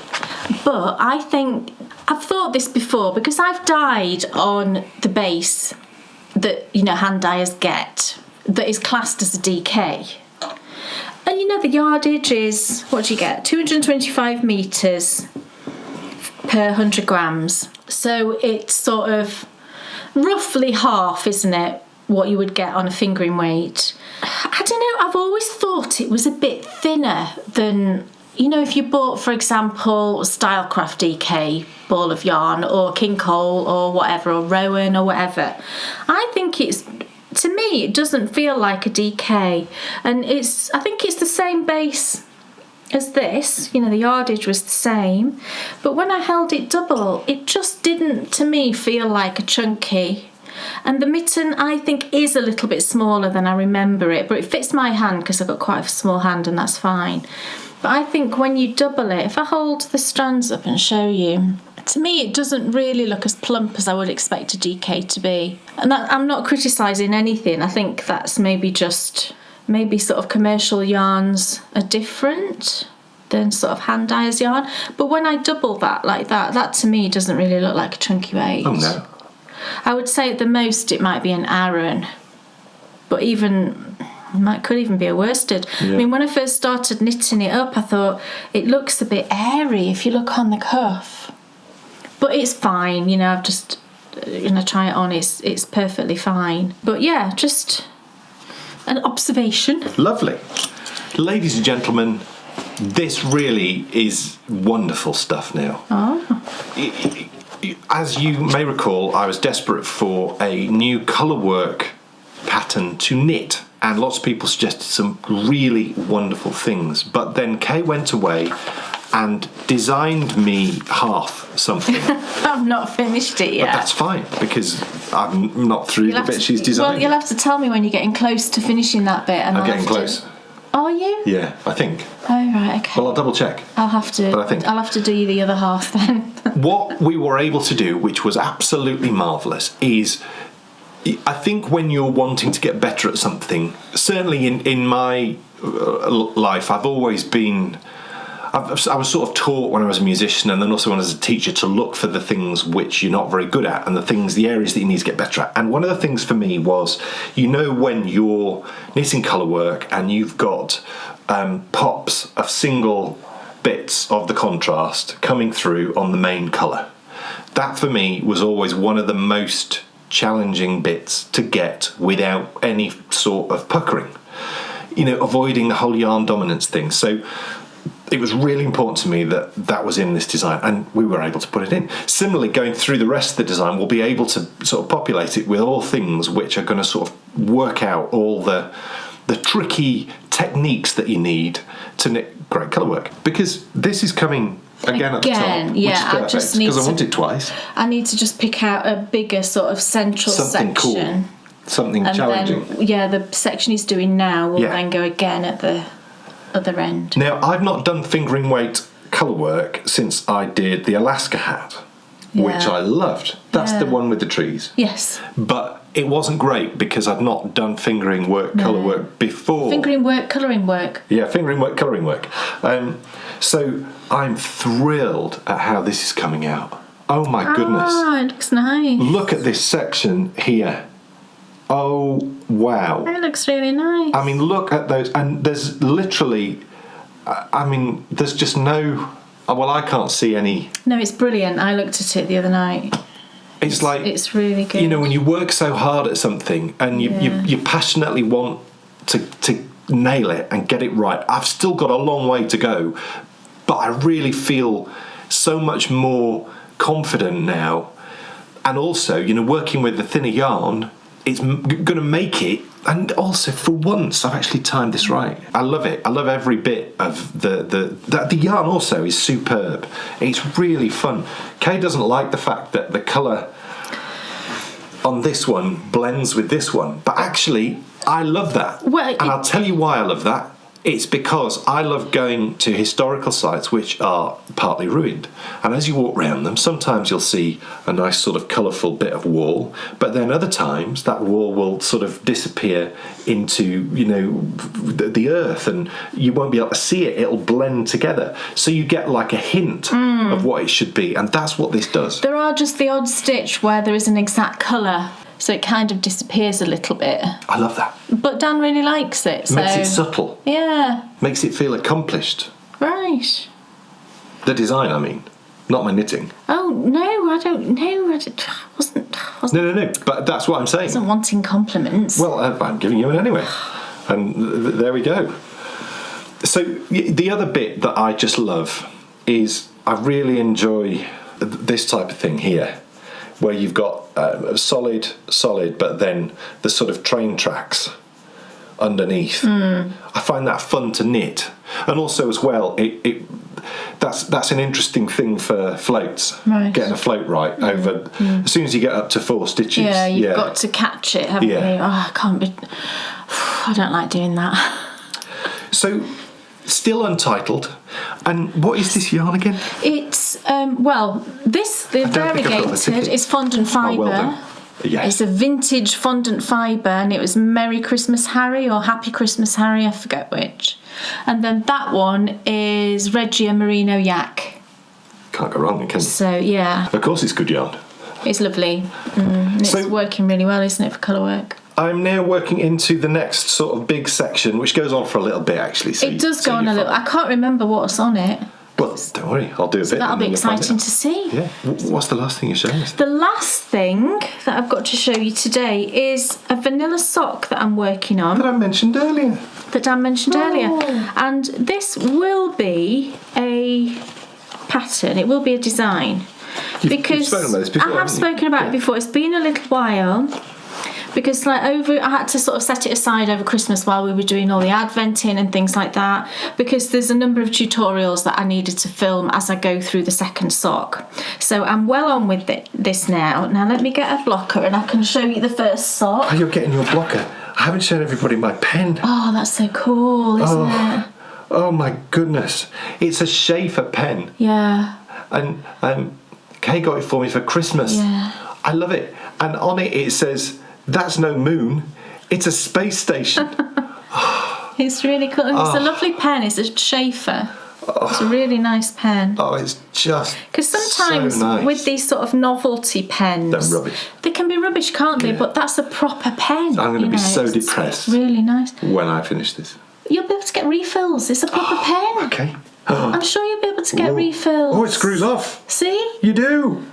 but I think, I've thought this before, because I've dyed on the base that, hand dyers get, that is classed as a DK. And the yardage is, what do you get? 225 metres per 100 grams. So it's sort of roughly half, isn't it, what you would get on a fingering weight. I don't know, I've always thought it was a bit thinner than, if you bought, for example, Stylecraft DK ball of yarn, or King Cowl or whatever, or Rowan or whatever. I think to me, it doesn't feel like a DK. And I think it's the same base as this, the yardage was the same. But when I held it double, it just didn't, to me, feel like a chunky. And the mitten, I think, is a little bit smaller than I remember it, but it fits my hand because I've got quite a small hand and that's fine. But I think when you double it, if I hold the strands up and show you, to me it doesn't really look as plump as I would expect a DK to be. And I'm not criticising anything. I think that's maybe sort of commercial yarns are different than sort of hand dyer's yarn. But when I double that like that to me doesn't really look like a chunky weight. Oh no. I would say at the most it might be an Aran, but could even be a worsted. Yeah. I mean, when I first started knitting it up, I thought it looks a bit airy if you look on the cuff, but it's fine. I've just try it on. It's perfectly fine. But yeah, just an observation. Lovely, ladies and gentlemen. This really is wonderful stuff now. Oh. As you may recall, I was desperate for a new Colourwork pattern to knit, and lots of people suggested some really wonderful things. But then Kay went away and designed me half something. I've not finished it yet. But that's fine, because I'm not through the bit she's designed. Well, you'll have to tell me when you're getting close to finishing that bit. And I'm getting close. Are you? Yeah, I think. Oh, right, okay. Well, I'll double check. I'll have to do the other half then. What we were able to do, which was absolutely marvellous, is I think when you're wanting to get better at something, certainly in my life, I've always been... I was sort of taught when I was a musician, and then also when I was a teacher, to look for the things which you're not very good at and the areas that you need to get better at. And one of the things for me was, when you're knitting Colourwork and you've got pops of single bits of the contrast coming through on the main colour. That for me was always one of the most challenging bits to get without any sort of puckering. Avoiding the whole yarn dominance thing. So it was really important to me that was in this design, and we were able to put it in. Similarly, going through the rest of the design, we'll be able to sort of populate it with all things which are going to sort of work out all the the tricky techniques that you need to knit great colourwork. Because this is coming again at the top, yeah, which is perfect, I just need because I want it twice. I need to just pick out a bigger sort of central Something section. cool. Something And challenging. then, the section he's doing now will then go again at the other end. Now, I've not done fingering weight colourwork since I did the Alaska hat, which I loved. That's the one with the trees. Yes. But it wasn't great because I'd not done fingering work, colourwork before. Fingering work, colouring work. Yeah, fingering work, colouring work. So I'm thrilled at how this is coming out. Oh my goodness. Ah, it looks nice. Look at this section here. Oh, wow. It looks really nice. I mean, look at those. And there's literally, there's just no, well, I can't see any. No, it's brilliant. I looked at it the other night. It's like, it's really good. You know, when you work so hard at something and you passionately want to nail it and get it right. I've still got a long way to go, but I really feel so much more confident now. And also, you know, working with the thinner yarn, it's going to make it. And also, for once, I've actually timed this right. I love it. I love every bit of the yarn. Also, is superb. It's really fun. Kay doesn't like the fact that the colour on this one blends with this one, but actually, I love that. Well, and I'll tell you why I love that. It's because I love going to historical sites which are partly ruined. And as you walk around them, sometimes you'll see a nice sort of colourful bit of wall, but then other times that wall will sort of disappear into, you know, the earth, and you won't be able to see it. It'll blend together. So you get like a hint of what it should be, and that's what this does. There are just the odd stitch where there is an exact colour, so it kind of disappears a little bit. I love that. But Dan really likes it. So. Makes it subtle. Yeah. Makes it feel accomplished. Right. The design, I mean. Not my knitting. Oh, no, I don't know. No. But that's what I'm saying. Wasn't wanting compliments. Well, I'm giving you it anyway. And there we go. So the other bit that I just love is I really enjoy this type of thing here, where you've got solid, but then the sort of train tracks underneath. I find that fun to knit, and also as well, that's an interesting thing for floats. Right. Getting a float right over. As soon as you get up to 4 stitches, you've got to catch it, haven't you? Oh, I can't be. I don't like doing that. So, still Untitled. And what is this yarn again? It's the variegated is fondant fibre. Oh, well done. Yes. It's a vintage fondant fibre, and it was Merry Christmas Harry or Happy Christmas Harry, I forget which. And then that one is Regia Merino Yak. Can't go wrong, can you? So yeah. Of course, it's good yarn. It's lovely. And it's working really well, isn't it, for colourwork? I'm now working into the next sort of big section, which goes on for a little bit actually. So it does go on a little. I can't remember what's on it. Well, don't worry, I'll do a bit. That'll be exciting to see. Yeah. What's the last thing you're showing us? The last thing that I've got to show you today is a vanilla sock that I'm working on. That I mentioned earlier. And this will be a pattern. It will be a design. You've spoken about this before. I have spoken about it before. It's been a little while. Because I had to sort of set it aside over Christmas while we were doing all the adventing and things like that, because there's a number of tutorials that I needed to film as I go through the second sock. So I'm well on with this now. Now let me get a blocker and I can show you the first sock. Oh, you're getting your blocker. I haven't shown everybody my pen. Oh, that's so cool, isn't it? Oh my goodness. It's a Schaefer pen. Yeah. And Kay got it for me for Christmas. Yeah. I love it. And on it says, "That's no moon, it's a space station." It's really cool. It's a lovely pen. It's a Schaefer. It's a really nice pen. Oh, it's just because sometimes so nice. With these sort of novelty pens, they're rubbish. They can be rubbish, can't they? But that's a proper pen. I'm going to be so depressed. It's really nice. When I finish this, you'll be able to get refills. It's a proper pen. Okay. I'm sure you'll be able to get refills. Oh, it screws off. See? You do.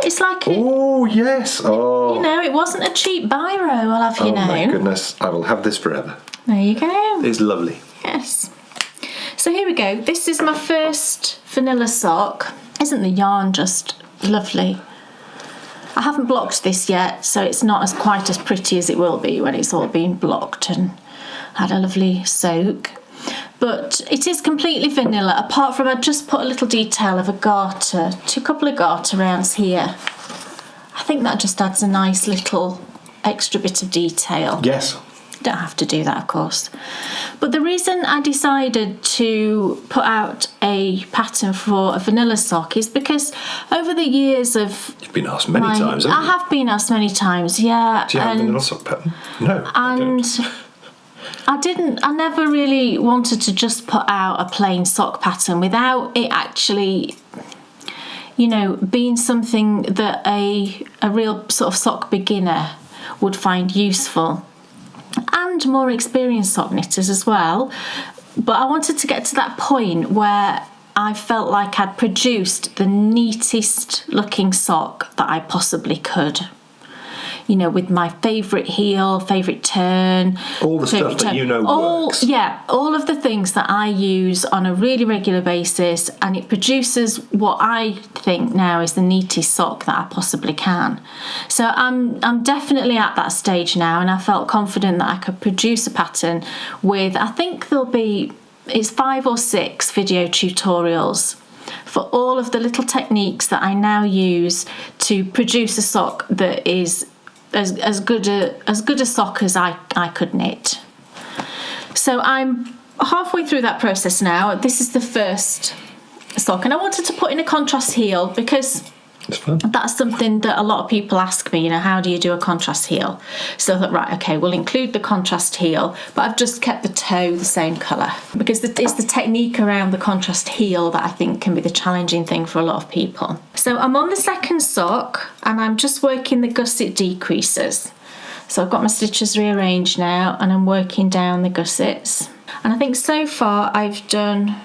It's like oh yes. Oh. You know, it wasn't a cheap biro. I'll have you know. Oh my goodness! I will have this forever. There you go. It's lovely. Yes. So here we go. This is my first vanilla sock. Isn't the yarn just lovely? I haven't blocked this yet, so it's not quite as pretty as it will be when it's all been blocked and had a lovely soak. But it is completely vanilla, apart from I just put a little detail of a garter, a couple of garter rounds here. I think that just adds a nice little extra bit of detail. Yes. Don't have to do that, of course. But the reason I decided to put out a pattern for a vanilla sock is because over the years of... You've been asked many times, haven't you? I have been asked many times, yeah. Do you have a vanilla sock pattern? No, and I never really wanted to just put out a plain sock pattern without it actually, being something that a real sort of sock beginner would find useful. And more experienced sock knitters as well. But I wanted to get to that point where I felt like I'd produced the neatest looking sock that I possibly could. With my favourite heel, favourite turn. All the stuff that works. Yeah, all of the things that I use on a really regular basis, and it produces what I think now is the neatest sock that I possibly can. So I'm definitely at that stage now, and I felt confident that I could produce a pattern with, I think it's 5 or 6 video tutorials for all of the little techniques that I now use to produce a sock that is as good a sock as I could knit. So I'm halfway through that process now. This is the first sock, and I wanted to put in a contrast heel because that's something that a lot of people ask me, how do you do a contrast heel? So I thought, right, okay, we'll include the contrast heel, but I've just kept the toe the same colour because it's the technique around the contrast heel that I think can be the challenging thing for a lot of people. So I'm on the second sock and I'm just working the gusset decreases. So I've got my stitches rearranged now and I'm working down the gussets. And I think so far I've done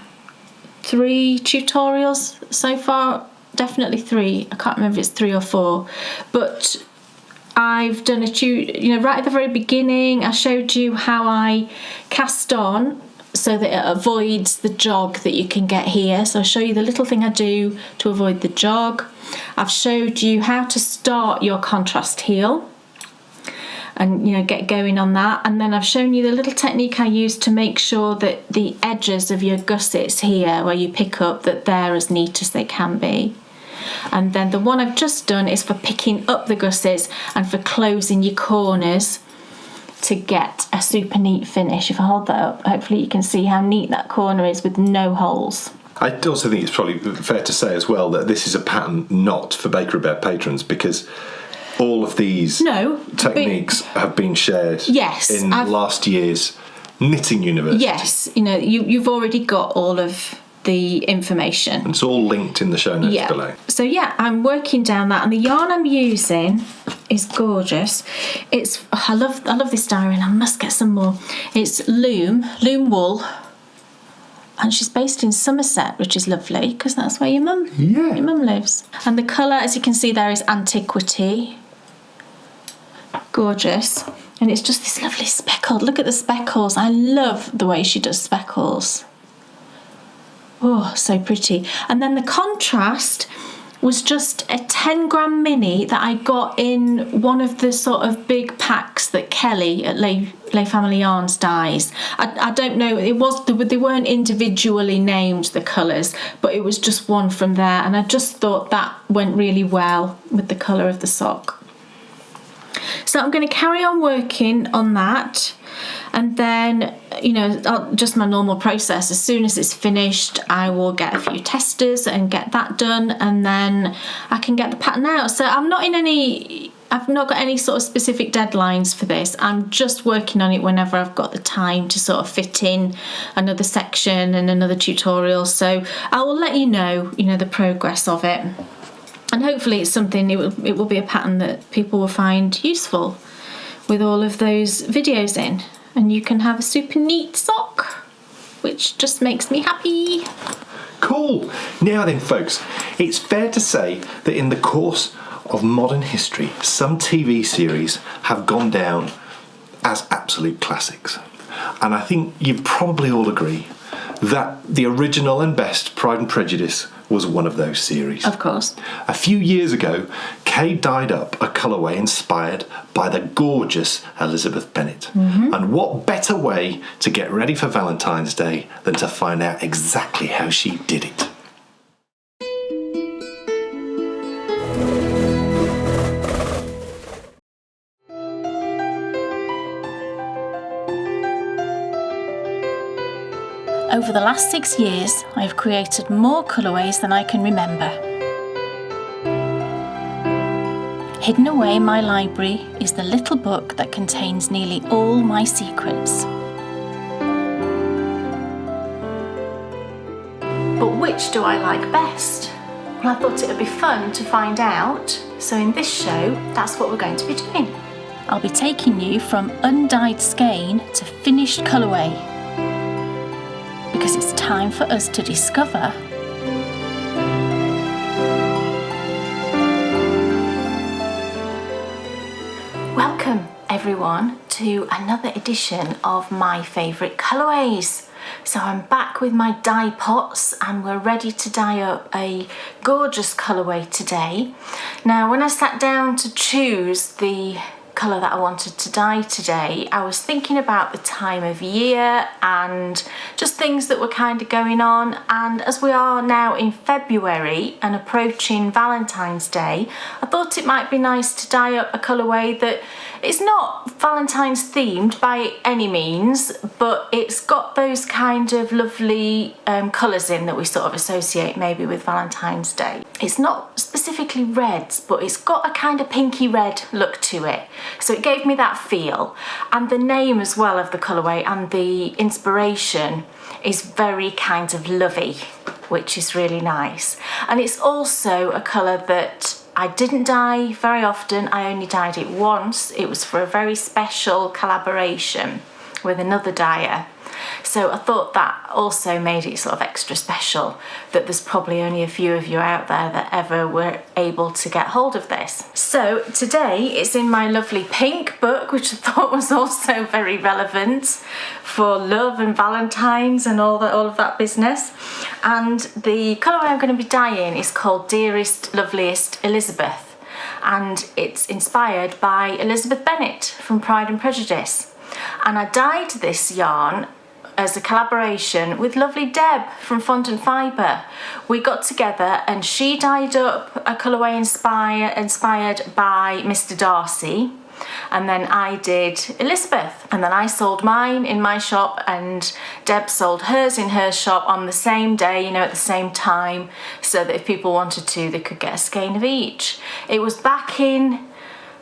3 tutorials so far. Definitely 3. I can't remember if it's 3 or 4, but I've done right at the very beginning I showed you how I cast on so that it avoids the jog that you can get here. So I'll show you the little thing I do to avoid the jog. I've showed you how to start your contrast heel and get going on that, and then I've shown you the little technique I use to make sure that the edges of your gussets here where you pick up, that they're as neat as they can be. And then the one I've just done is for picking up the gussets and for closing your corners to get a super neat finish. If I hold that up, hopefully you can see how neat that corner is with no holes. I also think it's probably fair to say as well that this is a pattern not for Bakery Bear patrons, because all of these techniques have been shared in last year's knitting university. Yes, you've already got all of the information. And it's all linked in the show notes below. So I'm working down that, and the yarn I'm using is gorgeous. I love this diary, and I must get some more. It's loom wool, and she's based in Somerset, which is lovely because that's where your mum lives. And the colour, as you can see there, is Antiquity. Gorgeous. And it's just this lovely speckled. Look at the speckles. I love the way she does speckles. Oh, so pretty. And then the contrast was just a 10-gram mini that I got in one of the sort of big packs that Kelly at Lay Family Yarns dyes. I don't know, they weren't individually named, the colours, but it was just one from there, and I just thought that went really well with the colour of the sock. So I'm going to carry on working on that, and then just my normal process. As soon as it's finished, I will get a few testers and get that done, and then I can get the pattern out. So I've not got any sort of specific deadlines for this. I'm just working on it whenever I've got the time to sort of fit in another section and another tutorial. So I will let you know the progress of it. And hopefully it's something, it will be a pattern that people will find useful with all of those videos in. And you can have a super neat sock, which just makes me happy. Cool. Now then, folks, it's fair to say that in the course of modern history, some TV series have gone down as absolute classics. And I think you'd probably all agree that the original and best Pride and Prejudice was one of those series. Of course. A few years ago Kay dyed up a colourway inspired by the gorgeous Elizabeth Bennet. And what better way to get ready for Valentine's Day than to find out exactly how she did it. Over the last 6 years, I have created more colourways than I can remember. Hidden away in my library is the little book that contains nearly all my secrets. But which do I like best? Well, I thought it would be fun to find out, so in this show, that's what we're going to be doing. I'll be taking you from undyed skein to finished colourway, because it's time for us to discover Welcome everyone to another edition of my favourite colourways. So I'm back with my dye pots and we're ready to dye up a gorgeous colourway today. Now when I sat down to choose the colour that I wanted to dye today, I was thinking about the time of year and just things that were kind of going on, and as we are now in February and approaching Valentine's Day, I thought it might be nice to dye up a colourway that is not Valentine's themed by any means, but it's got those kind of lovely colours in that we sort of associate maybe with Valentine's Day. It's not specifically reds, but it's got a kind of pinky red look to it. So it gave me that feel, and the name as well of the colourway and the inspiration is very kind of lovey, which is really nice. And it's also a colour that I didn't dye very often. I only dyed it once. It was for a very special collaboration with another dyer. So I thought that also made it sort of extra special, that there's probably only a few of you out there that ever were able to get hold of this. So today it's in my lovely pink book, which I thought was also very relevant for love and Valentine's and all of that business. And the colourway I'm going to be dyeing is called Dearest, Loveliest, Elizabeth. And it's inspired by Elizabeth Bennet from Pride and Prejudice. And I dyed this yarn as a collaboration with lovely Deb from Fondant Fibre. We got together and she dyed up a colourway inspired by Mr. Darcy, and then I did Elizabeth, and then I sold mine in my shop and Deb sold hers in her shop on the same day, at the same time, so that if people wanted to, they could get a skein of each. It was back in,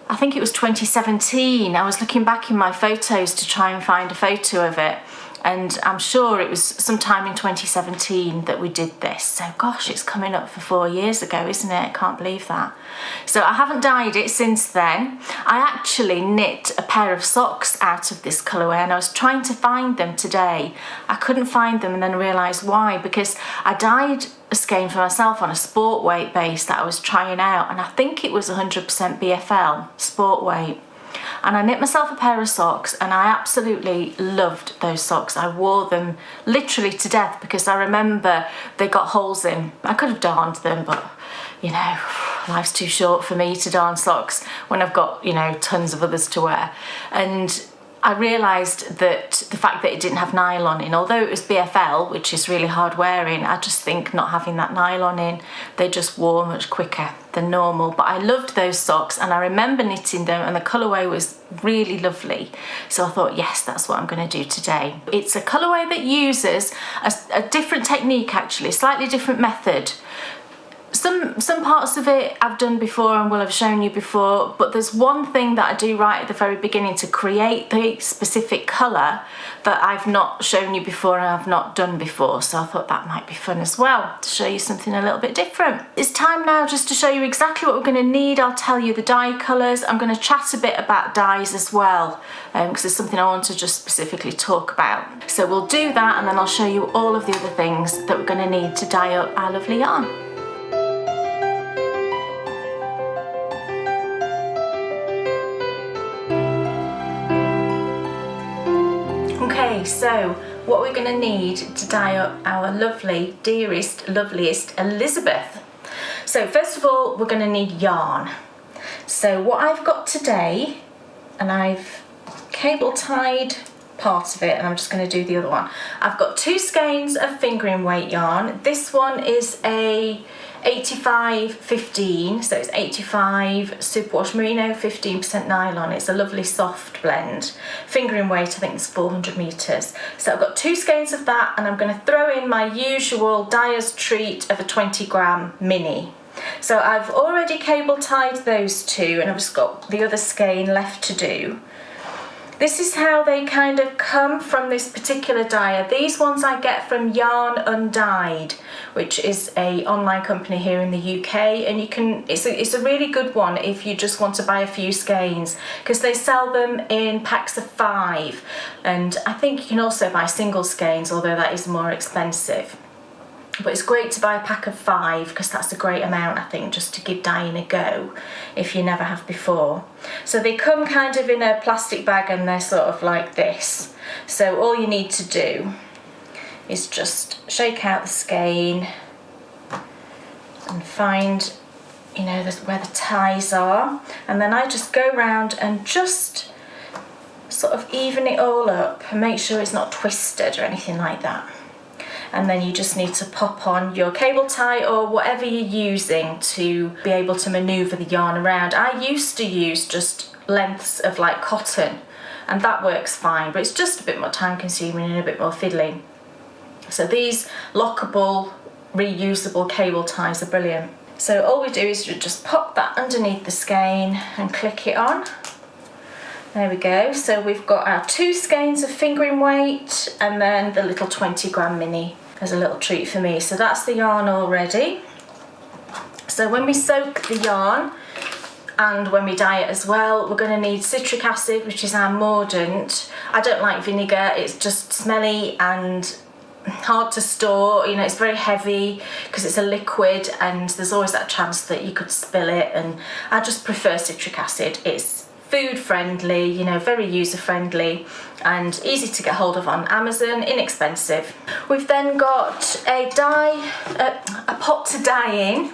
I think it was 2017. I was looking back in my photos to try and find a photo of it, and I'm sure it was sometime in 2017 that we did this. So gosh, it's coming up for 4 years ago, isn't it? I can't believe that. So I haven't dyed it since then. I actually knit a pair of socks out of this colourway and I was trying to find them today. I couldn't find them and then realised why, because I dyed a skein for myself on a sport weight base that I was trying out, and I think it was 100% BFL sport weight. And I knit myself a pair of socks and I absolutely loved those socks. I wore them literally to death because I remember they got holes in. I could have darned them, but life's too short for me to darn socks when I've got, tons of others to wear. And I realised that the fact that it didn't have nylon in, although it was BFL, which is really hard wearing, I just think not having that nylon in, they just wore much quicker than normal. But I loved those socks and I remember knitting them and the colourway was really lovely. So I thought, yes, that's what I'm going to do today. It's a colourway that uses a different technique, actually, a slightly different method. Some parts of it I've done before and will have shown you before, but there's one thing that I do right at the very beginning to create the specific colour that I've not shown you before and I've not done before, so I thought that might be fun as well, to show you something a little bit different. It's time now just to show you exactly what we're going to need. I'll tell you the dye colours. I'm going to chat a bit about dyes as well, because it's something I want to just specifically talk about. So we'll do that and then I'll show you all of the other things that we're going to need to dye up our lovely yarn. Okay, so what we're going to need to dye up our lovely, dearest, loveliest Elizabeth. So first of all, we're going to need yarn. So what I've got today, and I've cable tied part of it, and I'm just going to do the other one. I've got 2 skeins of fingering weight yarn. This one is a 85-15, so it's 85 superwash merino, 15% nylon. It's a lovely soft blend. Fingering weight, I think it's 400 metres. So I've got 2 skeins of that, and I'm going to throw in my usual dyer's treat of a 20 gram mini. So I've already cable tied those 2, and I've just got the other skein left to do. This is how they kind of come from this particular dyer. These ones I get from Yarn Undyed, which is a online company here in the UK, and you can, it's a really good one if you just want to buy a few skeins, because they sell them in packs of 5, and I think you can also buy single skeins, although that is more expensive. But it's great to buy a pack of 5, because that's a great amount, I think, just to give dyeing a go if you never have before. So they come kind of in a plastic bag, and they're sort of like this. So all you need to do is just shake out the skein and find, you know, where the ties are, and then I just go around and just sort of even it all up and make sure it's not twisted or anything like that. And then you just need to pop on your cable tie or whatever you're using to be able to manoeuvre the yarn around. I used to use just lengths of like cotton, and that works fine, but it's just a bit more time consuming and a bit more fiddly. So these lockable, reusable cable ties are brilliant. So all we do is just pop that underneath the skein and click it on. There we go. So we've got our 2 skeins of fingering weight, and then the little 20 gram mini as a little treat for me. So that's the yarn already. So when we soak the yarn and when we dye it as well, we're going to need citric acid, which is our mordant. I don't like vinegar, it's just smelly and hard to store, you know, it's very heavy because it's a liquid, and there's always that chance that you could spill it, and I just prefer citric acid. It's food friendly, you know, very user friendly and easy to get hold of on Amazon, inexpensive. We've then got a pot to dye in,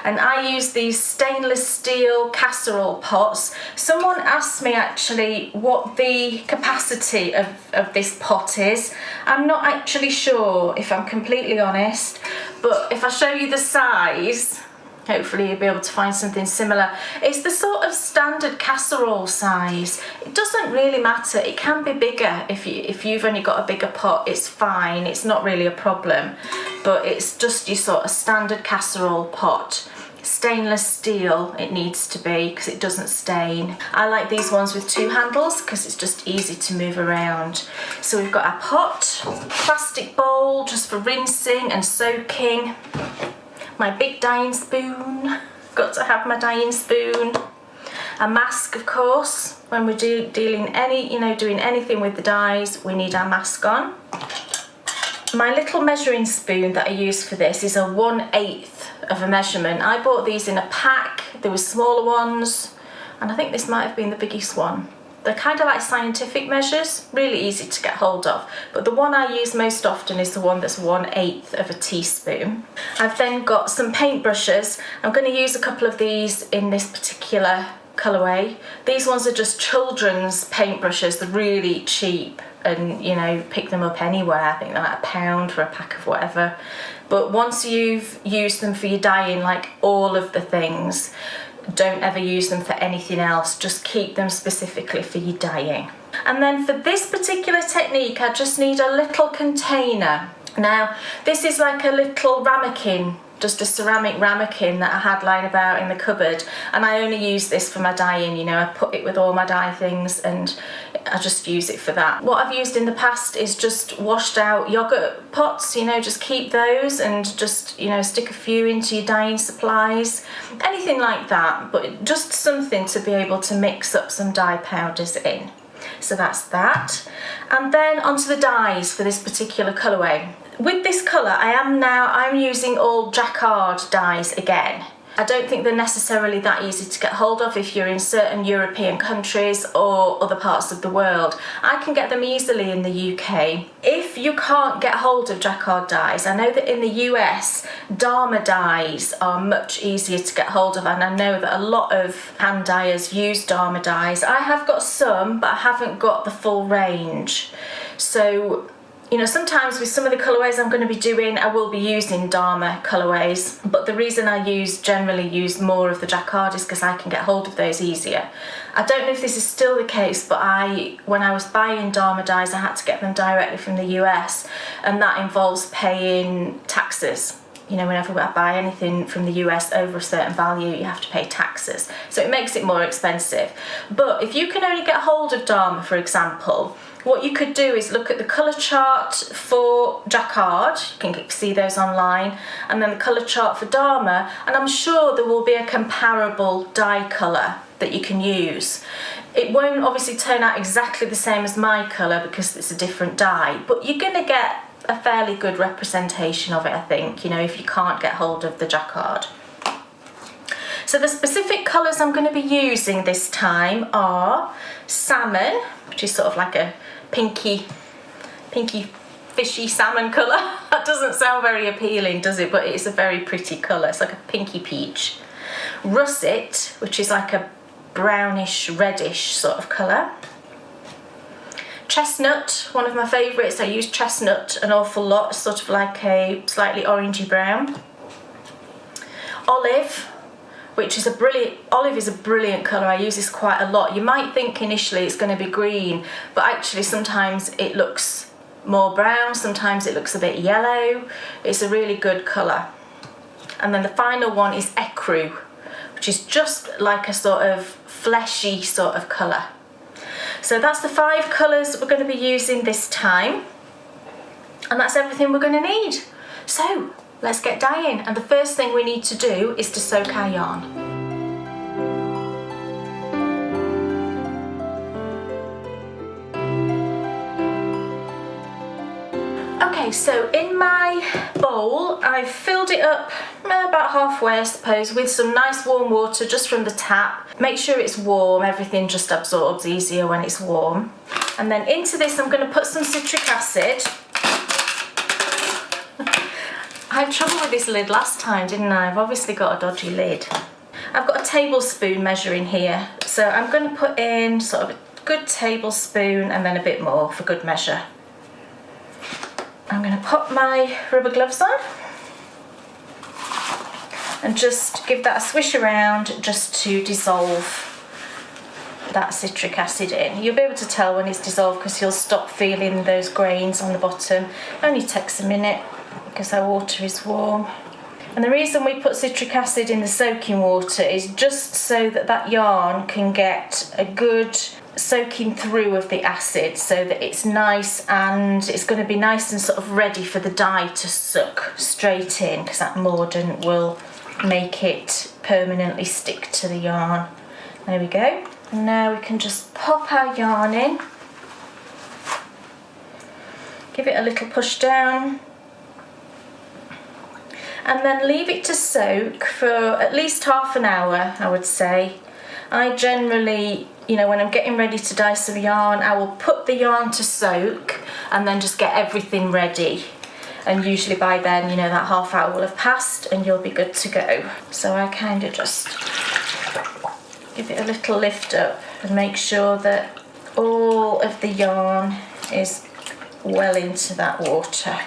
and I use these stainless steel casserole pots. Someone asked me actually what the capacity of this pot is. I'm not actually sure, if I'm completely honest, but if I show you the size, hopefully you'll be able to find something similar. It's the sort of standard casserole size. It doesn't really matter. It can be bigger if you've only got a bigger pot. It's fine. It's not really a problem. But it's just your sort of standard casserole pot. Stainless steel it needs to be, because it doesn't stain. I like these ones with 2 handles because it's just easy to move around. So we've got our pot, plastic bowl just for rinsing and soaking. My big dyeing spoon, got to have my dyeing spoon. A mask, of course, when we're doing anything with the dyes, we need our mask on. My little measuring spoon that I use for this is a 1/8 of a measurement. I bought these in a pack. There were smaller ones, and I think this might have been the biggest one. They're kind of like scientific measures, really easy to get hold of. But the one I use most often is the one that's 1/8 of a teaspoon. I've then got some paintbrushes. I'm going to use a couple of these in this particular colourway. These ones are just children's paintbrushes. They're really cheap, and you know, pick them up anywhere. I think they're like £1 for a pack of whatever. But once you've used them for your dyeing, like all of the things, don't ever use them for anything else, just keep them specifically for your dyeing. And then for this particular technique, I just need a little container. Now, this is like a little ramekin, just a ceramic ramekin that I had lying about in the cupboard, and I only use this for my dyeing, you know, I put it with all my dye things and I just use it for that. What I've used in the past is just washed out yogurt pots, you know, just keep those and just, you know, stick a few into your dyeing supplies, anything like that, but just something to be able to mix up some dye powders in. So that's that. And then onto the dyes for this particular colourway. With this colour, I'm using all jacquard dyes again. I don't think they're necessarily that easy to get hold of if you're in certain European countries or other parts of the world. I can get them easily in the UK. If if you can't get hold of jacquard dyes, I know that in the US, Dharma dyes are much easier to get hold of, and I know that a lot of hand dyers use Dharma dyes. I have got some, but I haven't got the full range. So, you know, sometimes with some of the colourways I'm going to be doing, I will be using Dharma colourways, but the reason I generally use more of the jacquard is because I can get hold of those easier. I don't know if this is still the case, but when I was buying Dharma dyes, I had to get them directly from the US, and that involves paying taxes. You know, whenever I buy anything from the US over a certain value, you have to pay taxes. So it makes it more expensive. But if you can only get hold of Dharma, for example, what you could do is look at the colour chart for jacquard, you can see those online, and then the colour chart for Dharma, and I'm sure there will be a comparable dye colour that you can use. It won't obviously turn out exactly the same as my colour because it's a different dye, but you're going to get a fairly good representation of it, I think, you know, if you can't get hold of the jacquard. So the specific colours I'm going to be using this time are salmon, which is sort of like a pinky fishy salmon colour. That doesn't sound very appealing, does it? But it's a very pretty colour. It's like a pinky peach. Russet, which is like a brownish reddish sort of colour. Chestnut, one of my favourites. I use chestnut an awful lot, sort of like a slightly orangey brown. Olive, which is olive is a brilliant colour. I use this quite a lot. You might think initially it's going to be green, but actually sometimes it looks more brown, sometimes it looks a bit yellow. It's a really good colour. And then the final one is ecru, which is just like a sort of fleshy sort of colour. So that's the 5 colours we're going to be using this time, and that's everything we're going to need. So let's get dyeing, and the first thing we need to do is to soak our yarn. Okay, so in my bowl I've filled it up about halfway, I suppose, with some nice warm water just from the tap. Make sure it's warm, everything just absorbs easier when it's warm. And then into this I'm going to put some citric acid. I had trouble with this lid last time, didn't I? I've obviously got a dodgy lid. I've got a tablespoon measuring here, so I'm going to put in sort of a good tablespoon and then a bit more for good measure. I'm going to put my rubber gloves on and just give that a swish around just to dissolve that citric acid in. You'll be able to tell when it's dissolved because you'll stop feeling those grains on the bottom. It only takes a minute because our water is warm. And the reason we put citric acid in the soaking water is just so that that yarn can get a good soaking through of the acid, so that it's nice and it's going to be nice and sort of ready for the dye to suck straight in, because that mordant will make it permanently stick to the yarn. There we go. And now we can just pop our yarn in, give it a little push down, and then leave it to soak for at least half an hour, I would say. I generally, you know, when I'm getting ready to dye some yarn, I will put the yarn to soak and then just get everything ready. And usually by then, you know, that half hour will have passed and you'll be good to go. So I kind of just give it a little lift up and make sure that all of the yarn is well into that water.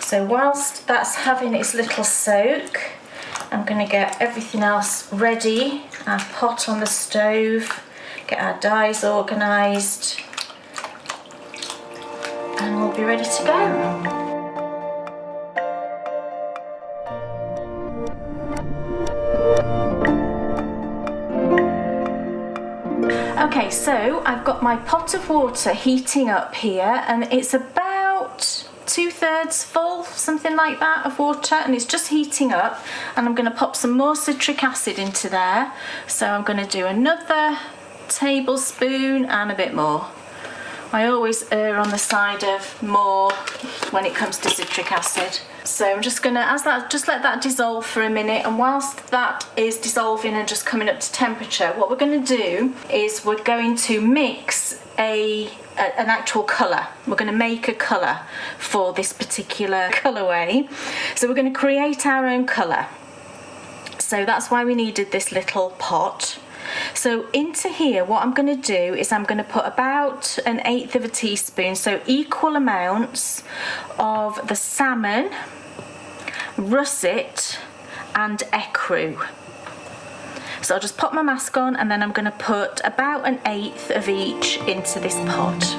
So whilst that's having its little soak, I'm going to get everything else ready. Our pot on the stove, get our dyes organised, and we'll be ready to go. Okay, so I've got my pot of water heating up here, and it's about 2/3 full, something like that, of water, and it's just heating up. And I'm going to pop some more citric acid into there, so I'm going to do another tablespoon and a bit more. I always err on the side of more when it comes to citric acid. So I'm just going to, just let that dissolve for a minute, and whilst that is dissolving and just coming up to temperature, what we're going to do is we're going to mix a an actual colour. We're going to make a colour for this particular colourway. So we're going to create our own colour. So that's why we needed this little pot. So into here, what I'm going to do is I'm going to put about 1/8 of a teaspoon, so equal amounts of the salmon, russet and ecru. So I'll just pop my mask on and then I'm going to put about 1/8 of each into this pot.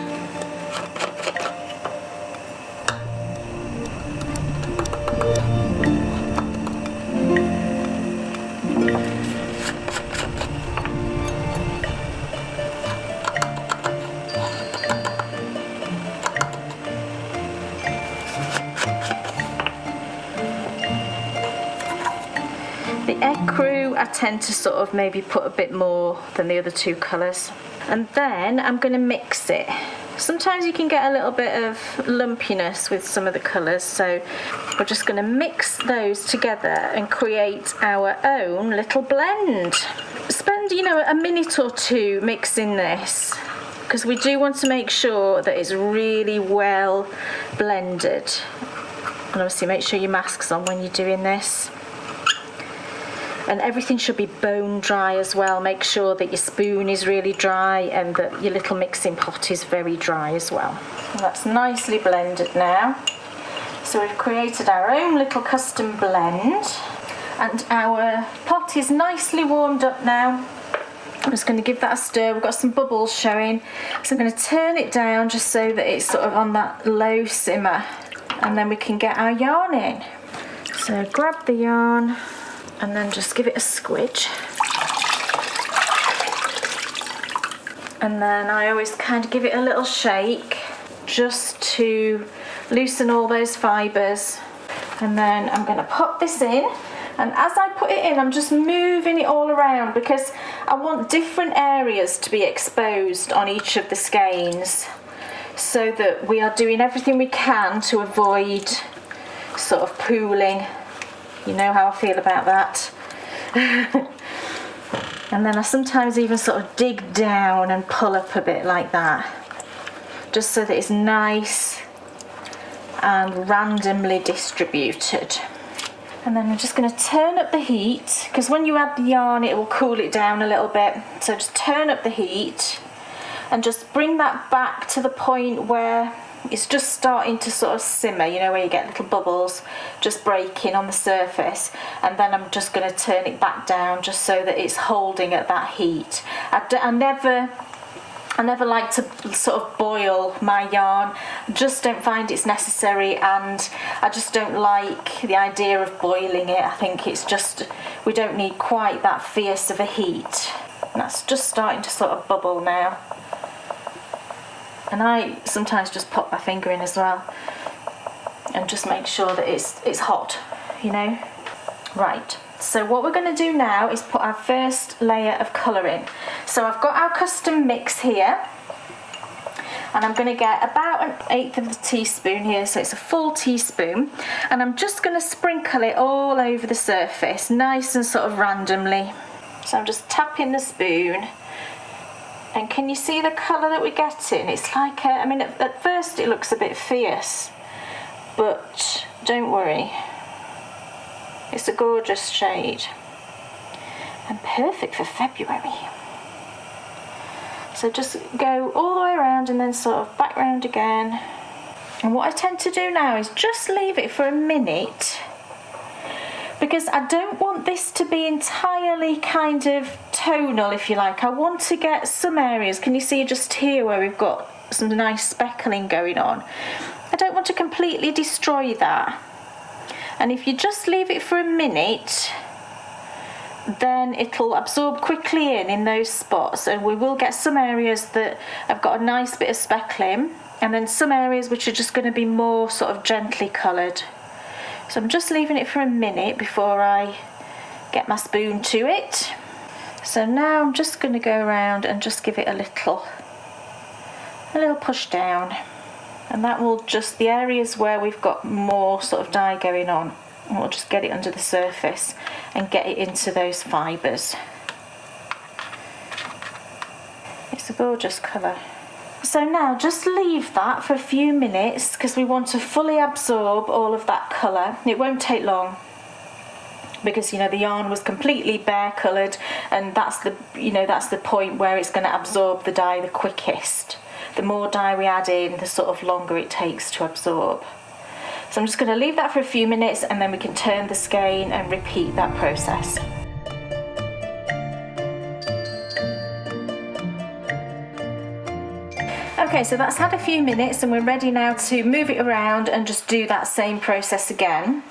I tend to sort of maybe put a bit more than the other two colours, and then I'm going to mix it. Sometimes you can get a little bit of lumpiness with some of the colours, so we're just going to mix those together and create our own little blend. Spend, you know, a minute or two mixing this, because we do want to make sure that it's really well blended. And obviously make sure your mask's on when you're doing this. And everything should be bone dry as well. Make sure that your spoon is really dry and that your little mixing pot is very dry as well. And that's nicely blended now. So we've created our own little custom blend, and our pot is nicely warmed up now. I'm just going to give that a stir. We've got some bubbles showing, so I'm going to turn it down just so that it's sort of on that low simmer, and then we can get our yarn in. So grab the yarn and then just give it a squidge. And then I always kind of give it a little shake just to loosen all those fibres. And then I'm going to pop this in, and as I put it in I'm just moving it all around because I want different areas to be exposed on each of the skeins, so that we are doing everything we can to avoid sort of pooling. You know how I feel about that. And then I sometimes even sort of dig down and pull up a bit like that, just so that it's nice and randomly distributed. And then I'm just going to turn up the heat, because when you add the yarn it will cool it down a little bit. So just turn up the heat and just bring that back to the point where it's just starting to sort of simmer, you know, where you get little bubbles just breaking on the surface. And then I'm just going to turn it back down just so that it's holding at that heat. I never like to sort of boil my yarn. I just don't find it's necessary, and I just don't like the idea of boiling it. I think it's just, we don't need quite that fierce of a heat. And that's just starting to sort of bubble now. And I sometimes just pop my finger in as well and just make sure that it's hot, you know. Right, so what we're going to do now is put our first layer of colour in. So I've got our custom mix here, and I'm going to get about 1/8 of the teaspoon here, so it's a full teaspoon, and I'm just going to sprinkle it all over the surface, nice and sort of randomly. So I'm just tapping the spoon. And can you see the colour that we're getting? It's like, I mean, at first it looks a bit fierce, but don't worry. It's a gorgeous shade and perfect for February. So just go all the way around and then sort of back round again. And what I tend to do now is just leave it for a minute, because I don't want this to be entirely kind of tonal, if you like. I want to get some areas, can you see just here where we've got some nice speckling going on? I don't want to completely destroy that. And if you just leave it for a minute, then it'll absorb quickly in those spots, and we will get some areas that have got a nice bit of speckling, and then some areas which are just going to be more sort of gently coloured. So I'm just leaving it for a minute before I get my spoon to it. So now I'm just going to go around and just give it a little push down, and that will just, the areas where we've got more sort of dye going on, and we'll just get it under the surface and get it into those fibres. It's a gorgeous colour. So now just leave that for a few minutes because we want to fully absorb all of that colour. It won't take long because the yarn was completely bare coloured, and that's the point where it's going to absorb the dye the quickest. The more dye we add in, the sort of longer it takes to absorb. So I'm just going to leave that for a few minutes, and then we can turn the skein and repeat that process. Okay, so that's had a few minutes and we're ready now to move it around and just do that same process again.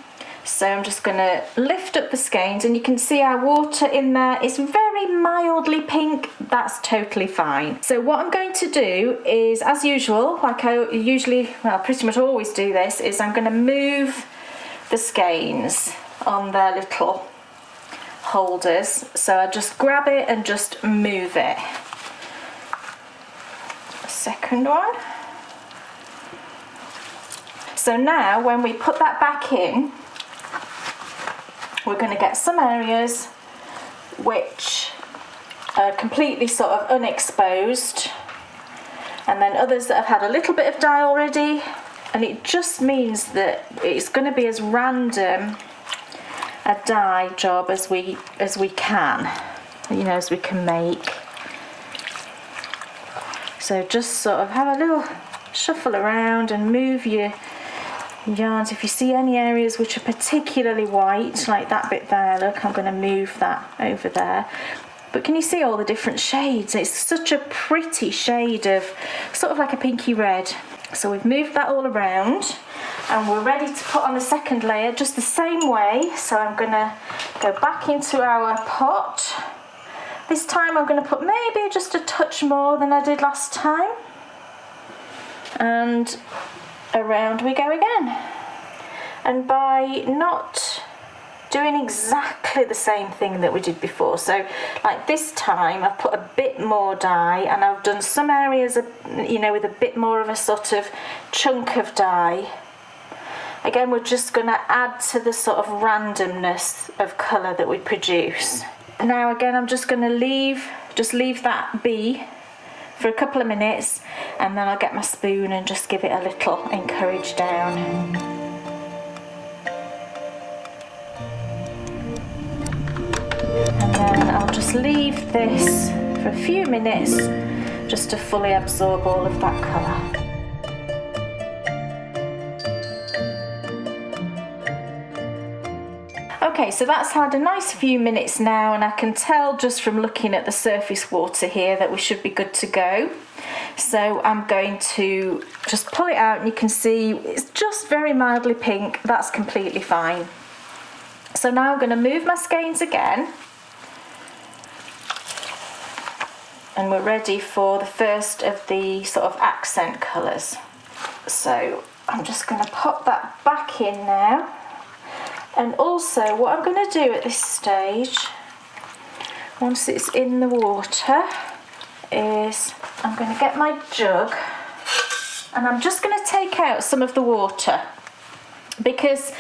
So I'm just going to lift up the skeins, and you can see our water in there is very mildly pink. That's totally fine. So what I'm going to do is, as usual, like I usually, well, pretty much always do this, is I'm going to move the skeins on their little holders. So I just grab it and just move it. Second one. So now when we put that back in, we're going to get some areas which are completely sort of unexposed, and then others that have had a little bit of dye already, and it just means that it's going to be as random a dye job as we can, as we can make. So just sort of have a little shuffle around and move your yarns. If you see any areas which are particularly white, like that bit there, look, I'm going to move that over there. But can you see all the different shades? It's such a pretty shade of sort of like a pinky red. So we've moved that all around and we're ready to put on the second layer just the same way. So I'm going to go back into our pot. This time I'm going to put maybe just a touch more than I did last time. And around we go again. And by not doing exactly the same thing that we did before, so like this time I've put a bit more dye and I've done some areas with a bit more of a sort of chunk of dye. Again, we're just going to add to the sort of randomness of colour that we produce. Now again, I'm just going to leave that be for a couple of minutes, and then I'll get my spoon and just give it a little encourage down. And then I'll just leave this for a few minutes just to fully absorb all of that colour. Okay, so that's had a nice few minutes now, and I can tell just from looking at the surface water here that we should be good to go. So I'm going to just pull it out, and you can see it's just very mildly pink. That's completely fine. So now I'm going to move my skeins again, and we're ready for the first of the sort of accent colours. So I'm just going to pop that back in now. And also what I'm going to do at this stage, once it's in the water, is I'm going to get my jug and I'm just going to take out some of the water, because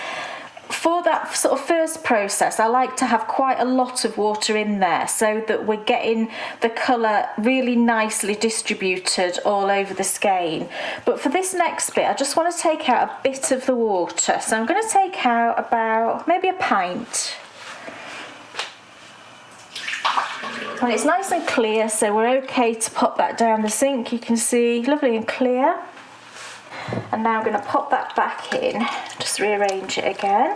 for that sort of first process I like to have quite a lot of water in there so that we're getting the colour really nicely distributed all over the skein. But for this next bit I just want to take out a bit of the water, so I'm going to take out about maybe a pint. And it's nice and clear, so we're okay to pop that down the sink. You can see lovely and clear. And now I'm going to pop that back in, just rearrange it again.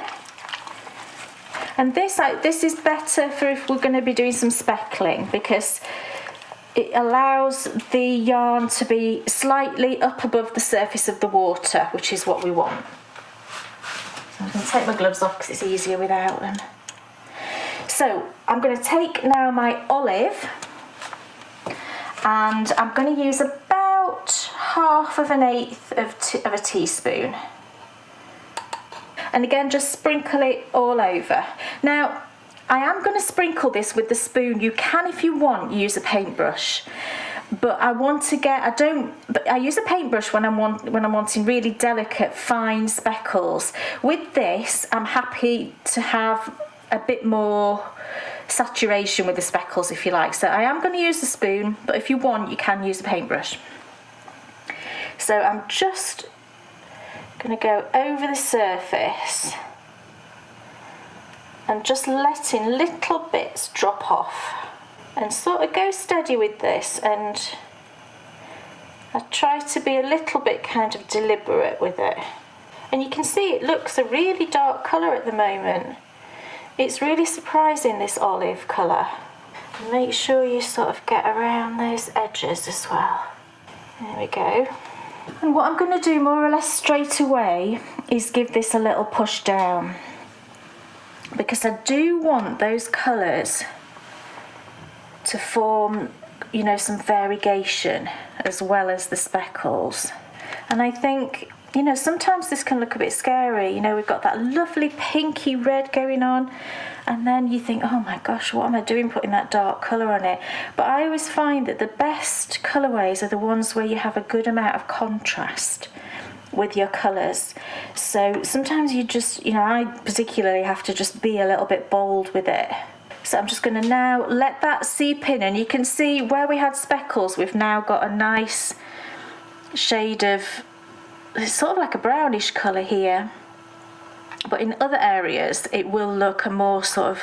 And this is better for if we're going to be doing some speckling, because it allows the yarn to be slightly up above the surface of the water, which is what we want. So I'm going to take my gloves off because it's easier without them. So I'm going to take now my olive, and I'm going to use about 1/2 of a teaspoon, and again just sprinkle it all over. Now I am going to sprinkle this with the spoon. You can, if you want, use a paintbrush, but I use a paintbrush when I'm wanting really delicate fine speckles. With this I'm happy to have a bit more saturation with the speckles, if you like, so I am going to use the spoon, but if you want you can use a paintbrush. So I'm just going to go over the surface and just letting little bits drop off, and sort of go steady with this, and I try to be a little bit kind of deliberate with it. And you can see it looks a really dark colour at the moment. It's really surprising, this olive colour. Make sure you sort of get around those edges as well. There we go. And what I'm going to do more or less straight away is give this a little push down, because I do want those colours to form, you know, some variegation as well as the speckles. And I think, you know, sometimes this can look a bit scary. You know, we've got that lovely pinky red going on, and then you think, oh my gosh, what am I doing putting that dark colour on it? But I always find that the best colourways are the ones where you have a good amount of contrast with your colours. So sometimes you just, you know, I particularly have to just be a little bit bold with it. So I'm just going to now let that seep in, and you can see where we had speckles, we've now got a nice shade of, it's sort of like a brownish colour here, but in other areas it will look a more sort of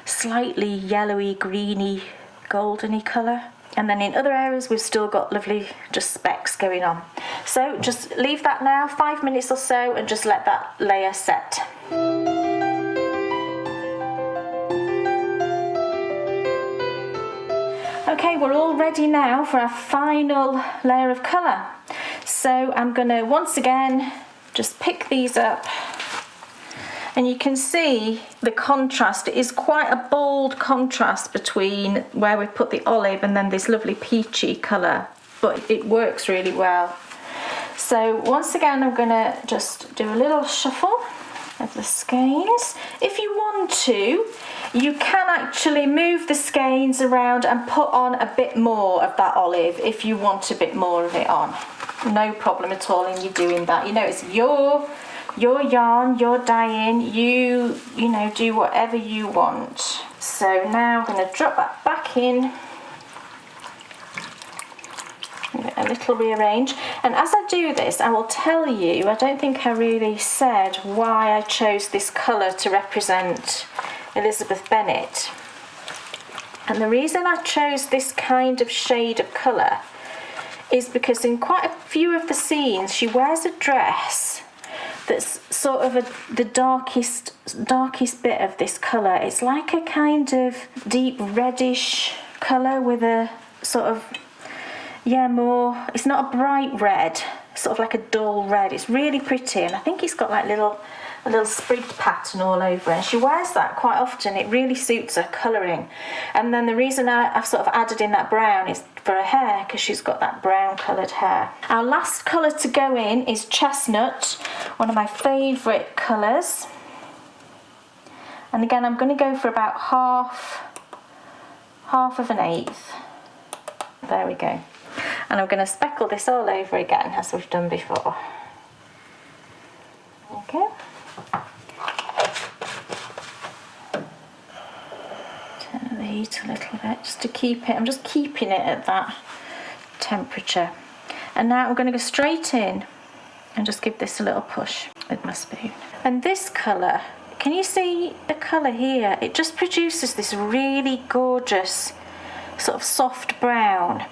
slightly yellowy, greeny, goldeny colour. And then in other areas we've still got lovely just specks going on. So just leave that now 5 minutes or so and just let that layer set. Okay, we're all ready now for our final layer of colour. So I'm going to once again just pick these up, and you can see the contrast. It is quite a bold contrast between where we put the olive and then this lovely peachy colour, but it works really well. So once again I'm going to just do a little shuffle of the skeins. If you want to, you can actually move the skeins around and put on a bit more of that olive if you want a bit more of it on. No problem at all in you doing that. You know, it's your yarn, your dyeing, you know, do whatever you want. So now I'm going to drop that back in, a little rearrange. And as I do this, I will tell you, I don't think I really said why I chose this colour to represent Elizabeth Bennet. And the reason I chose this kind of shade of colour is because in quite a few of the scenes she wears a dress that's sort of the darkest bit of this colour. It's like a kind of deep reddish colour with a sort of, yeah, more, it's not a bright red, sort of like a dull red. It's really pretty, and I think it's got like a little sprig pattern all over it, and she wears that quite often. It really suits her colouring. And then the reason I've sort of added in that brown is for her hair, because she's got that brown coloured hair. Our last colour to go in is chestnut, one of my favourite colours. And again, I'm going to go for about half of an eighth. There we go. And I'm going to speckle this all over again as we've done before. Okay. Turn the heat a little bit just to keep it. I'm just keeping it at that temperature. And now I'm going to go straight in and just give this a little push with my spoon. And this colour, can you see the colour here? It just produces this really gorgeous sort of soft brown.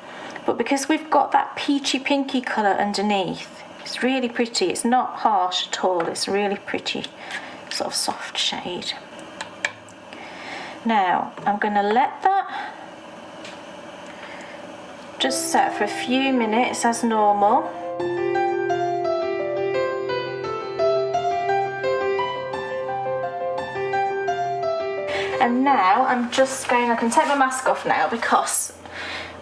But because we've got that peachy pinky colour underneath, it's really pretty. It's not harsh at all. It's really pretty, sort of soft shade. Now I'm going to let that just set for a few minutes as normal. And now I'm just going, I can take my mask off now because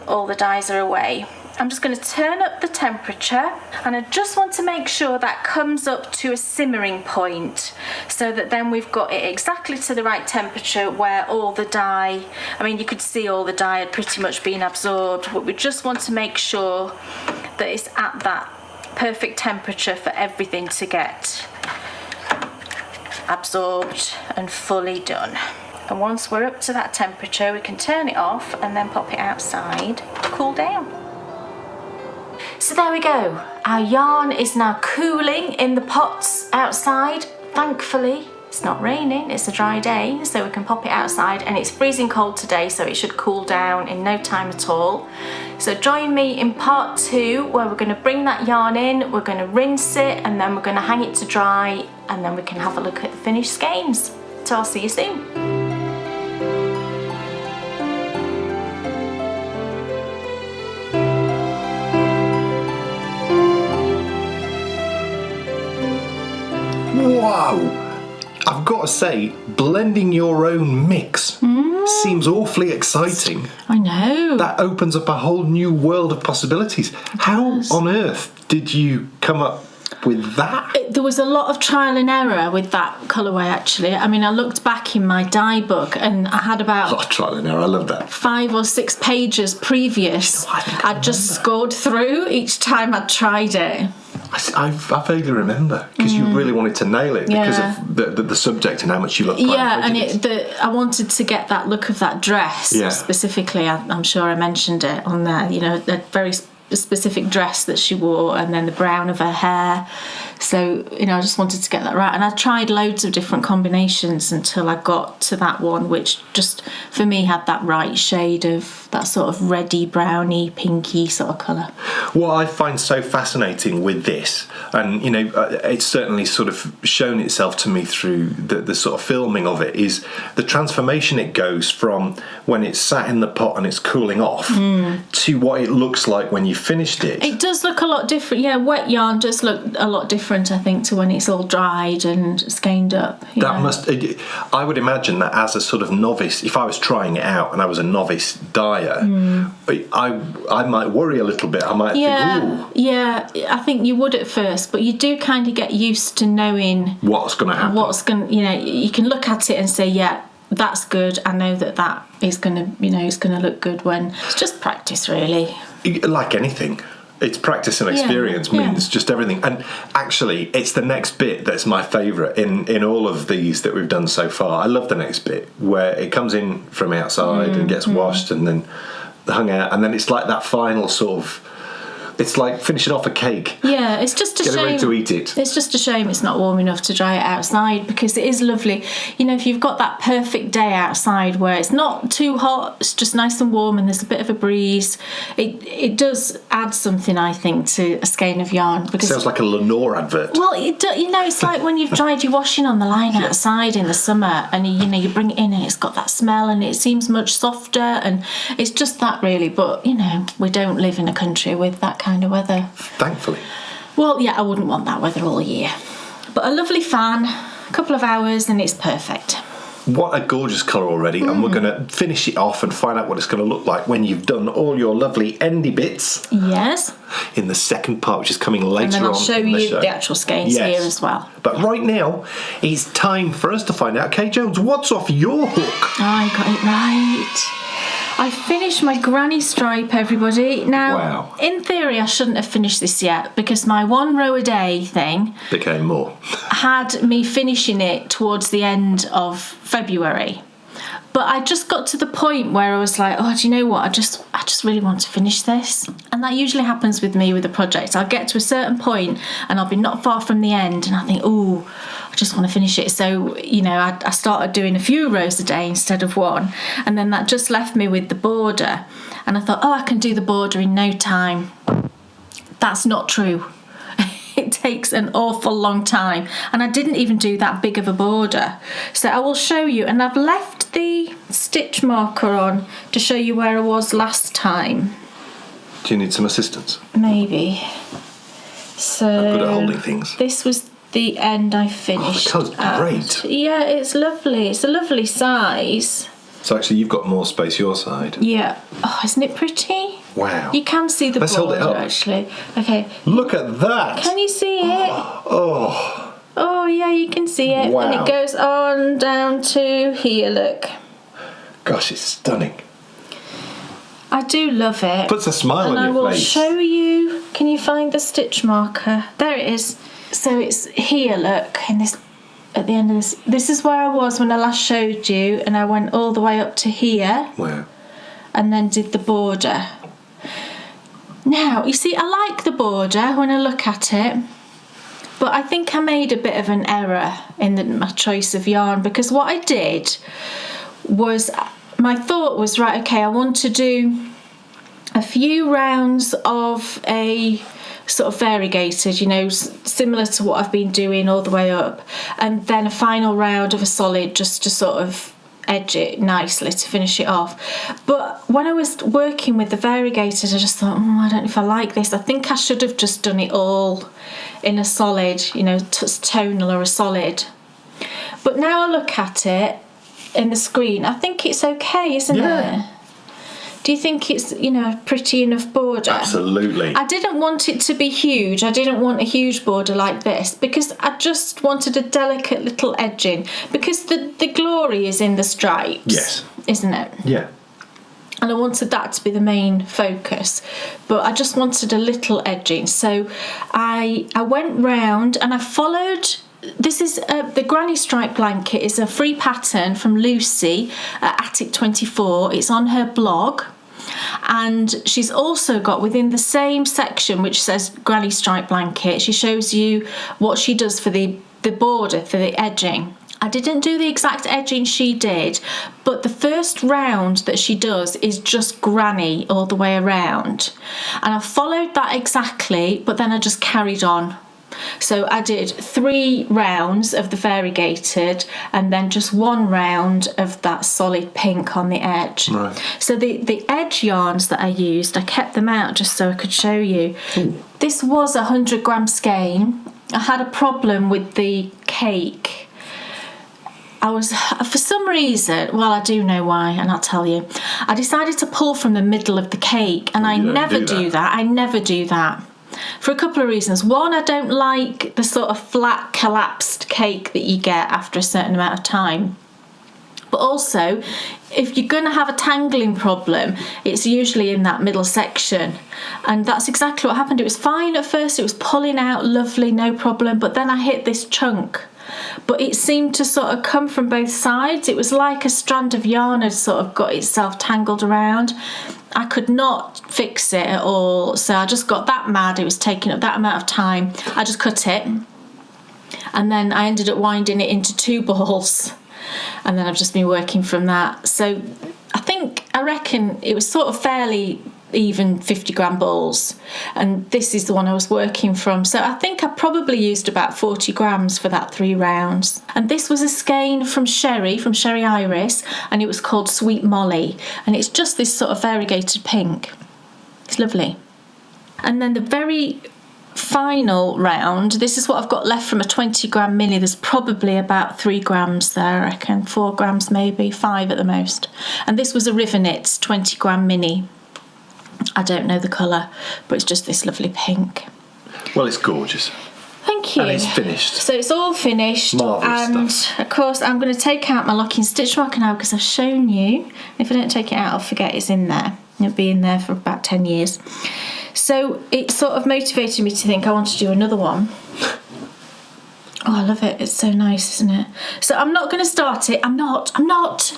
all the dyes are away. I'm just going to turn up the temperature, and I just want to make sure that comes up to a simmering point, so that then we've got it exactly to the right temperature where all the dye, I mean, you could see all the dye had pretty much been absorbed, but we just want to make sure that it's at that perfect temperature for everything to get absorbed and fully done. And once we're up to that temperature, we can turn it off and then pop it outside to cool down. So there we go. Our yarn is now cooling in the pots outside. Thankfully, it's not raining, it's a dry day, so we can pop it outside, and it's freezing cold today, so it should cool down in no time at all. So join me in part 2, where we're going to bring that yarn in, we're going to rinse it, and then we're going to hang it to dry, and then we can have a look at the finished skeins. So I'll see you soon. Wow! I've got to say, blending your own mix seems awfully exciting. I know. That opens up a whole new world of possibilities. How on earth did you come up with that? There was a lot of trial and error with that colourway, actually. I mean, I looked back in my dye book and I had about... Oh, trial and error, I love that. 5 or 6 pages previous. I'd just scored through each time I'd tried it. I vaguely remember, because you really wanted to nail it because of the subject and how much you loved Pride and Prejudice. I wanted to get that look of that dress specifically. I'm sure I mentioned it on there. You know, the very specific dress that she wore, and then the brown of her hair. So, you know, I just wanted to get that right. And I tried loads of different combinations until I got to that one, which just, for me, had that right shade of that sort of reddy, browny, pinky sort of colour. What I find so fascinating with this, and, you know, it's certainly sort of shown itself to me through the sort of filming of it, is the transformation it goes from when it's sat in the pot and it's cooling off to what it looks like when you finished it. It does look a lot different. Yeah, wet yarn does look a lot different, I think, to when it's all dried and skeined up. I would imagine that as a sort of novice, if I was trying it out and I was a novice dyer, I might worry a little bit. I might think, ooh. Yeah, I think you would at first, but you do kind of get used to knowing what's going to happen. You know, you can look at it and say, yeah, that's good. I know that is going to, you know, it's going to look good when it's just practice, really. Like anything. It's practice and experience means just everything. And actually, it's the next bit that's my favourite in all of these that we've done so far. I love the next bit where it comes in from outside and gets washed and then hung out, and then it's like that final sort of... It's like finishing off a cake. Yeah, it's just a shame. Getting ready to eat it. It's just a shame it's not warm enough to dry it outside, because it is lovely. You know, if you've got that perfect day outside where it's not too hot, it's just nice and warm and there's a bit of a breeze, it does add something, I think, to a skein of yarn. Because sounds like a Lenore advert. Well, you know, it's like when you've dried your washing on the line outside in the summer, and you know, you bring it in and it's got that smell and it seems much softer, and it's just that, really. But, you know, we don't live in a country with that kind of weather. Thankfully. Well, yeah, I wouldn't want that weather all year. But a lovely fan, a couple of hours, and it's perfect. What a gorgeous colour already, and we're going to finish it off and find out what it's going to look like when you've done all your lovely Endy Bits. Yes. In the second part, which is coming later on. And then I'll show you the the actual skeins here as well. But right now, it's time for us to find out, Kate Jones, what's off your hook? I got it right. I finished my granny stripe, everybody. Now, in theory, I shouldn't have finished this yet, because my 1 row a day thing became more. Had me finishing it towards the end of February. But I just got to the point where I was like, oh, do you know what? I just really want to finish this. And that usually happens with me with a project. I'll get to a certain point and I'll be not far from the end and I think, oh, I just want to finish it. So, you know, I started doing a few rows a day instead of 1. And then that just left me with the border. And I thought, oh, I can do the border in no time. That's not true. It takes an awful long time, and I didn't even do that big of a border. So I will show you, and I've left the stitch marker on to show you where I was last time. Do you need some assistance? Maybe. So I'm good at holding things. This was the end I finished. Oh, the colour's great. Yeah, it's lovely. It's a lovely size. So actually, you've got more space your side. Yeah. Oh, isn't it pretty? Wow. You can see the border, hold it up. actually. Okay. Look at that. Can you see it? Oh. Oh, yeah, you can see it. Wow. And it goes on down to here, look. Gosh, it's stunning. I do love it. Puts a smile on your face. And I will show you. Can you find the stitch marker? There it is. So it's here, look, in this, at the end of this. This is where I was when I last showed you, and I went all the way up to here. Wow. And then did the border. Now, you see, I like the border when I look at it, but I think I made a bit of an error in my choice of yarn, because what I did was, my thought was, right, okay, I want to do a few rounds of a sort of variegated, you know, similar to what I've been doing all the way up, and then a final round of a solid just to sort of edge it nicely to finish it off. But when I was working with the variegated, I just thought, I don't know if I like this. I think I should have just done it all in a solid, you know, tonal or a solid. But now I look at it in the screen, I think it's okay, isn't it? Do you think it's, you know, a pretty enough border? Absolutely. I didn't want it to be huge. I didn't want a huge border like this, because I just wanted a delicate little edging, because the glory is in the stripes. Yes. Isn't it? Yeah. And I wanted that to be the main focus, but I just wanted a little edging. So I went round and I followed. This is the granny stripe blanket is a free pattern from Lucy at Attic 24. It's on her blog, and she's also got within the same section which says granny stripe blanket, she shows you what she does for the border, for the edging. I didn't do the exact edging she did, but the first round that she does is just granny all the way around, and I followed that exactly, but then I just carried on. So I did 3 rounds of the variegated and then just 1 round of that solid pink on the edge. Right. So the edge yarns that I used, I kept them out just so I could show you. Ooh. This was a 100-gram skein. I had a problem with the cake. I was, for some reason, well, I do know why, and I'll tell you. I decided to pull from the middle of the cake, and I never do that. I never do that. For a couple of reasons. One, I don't like the sort of flat collapsed cake that you get after a certain amount of time. But also, if you're going to have a tangling problem, it's usually in that middle section. And that's exactly what happened. It was fine at first, it was pulling out lovely, no problem, but then I hit this chunk. But it seemed to sort of come from both sides. It was like a strand of yarn had sort of got itself tangled around. I could not fix it at all, so I just got that mad. It was taking up that amount of time. I just cut it, and then I ended up winding it into 2 balls, and then I've just been working from that. So I reckon it was sort of fairly even 50-gram balls, and this is the one I was working from, so I think I probably used about 40 grams for that 3 rounds. And this was a skein from Sherry Iris, and it was called Sweet Molly, and it's just this sort of variegated pink. It's lovely. And then the very final round, this is what I've got left from a 20-gram mini. There's probably about 3 grams there, I reckon, 4 grams maybe, 5 at the most. And this was a Riverit's 20-gram mini. I don't know the colour, but it's just this lovely pink. Well, it's gorgeous. Thank you. And it's finished. So it's all finished. Marvellous and stuff. Of course, I'm going to take out my locking stitch marker now, because I've shown you. If I don't take it out, I'll forget it's in there. It'll be in there for about 10 years. So it sort of motivated me to think I want to do another one. Oh, I love it. It's so nice, isn't it? So I'm not going to start it. I'm not.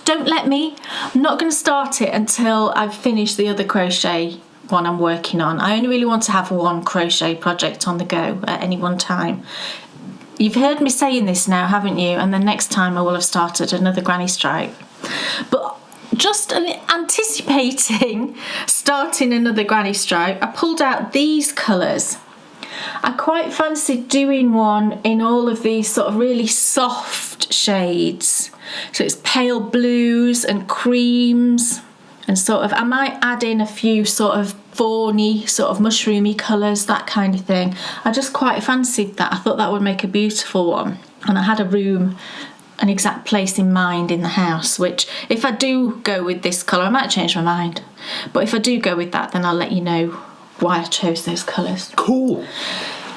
Don't let me. I'm not going to start it until I've finished the other crochet one I'm working on. I only really want to have 1 crochet project on the go at any one time. You've heard me saying this now, haven't you? And then next time I will have started another granny stripe. But just anticipating starting another granny stripe, I pulled out these colours. I quite fancied doing one in all of these sort of really soft shades. So it's pale blues and creams, and sort of, I might add in a few sort of fawny, sort of mushroomy colours, that kind of thing. I just quite fancied that. I thought that would make a beautiful one. And I had an exact place in mind in the house, which if I do go with this colour, I might change my mind. But if I do go with that, then I'll let you know why I chose those colours. Cool.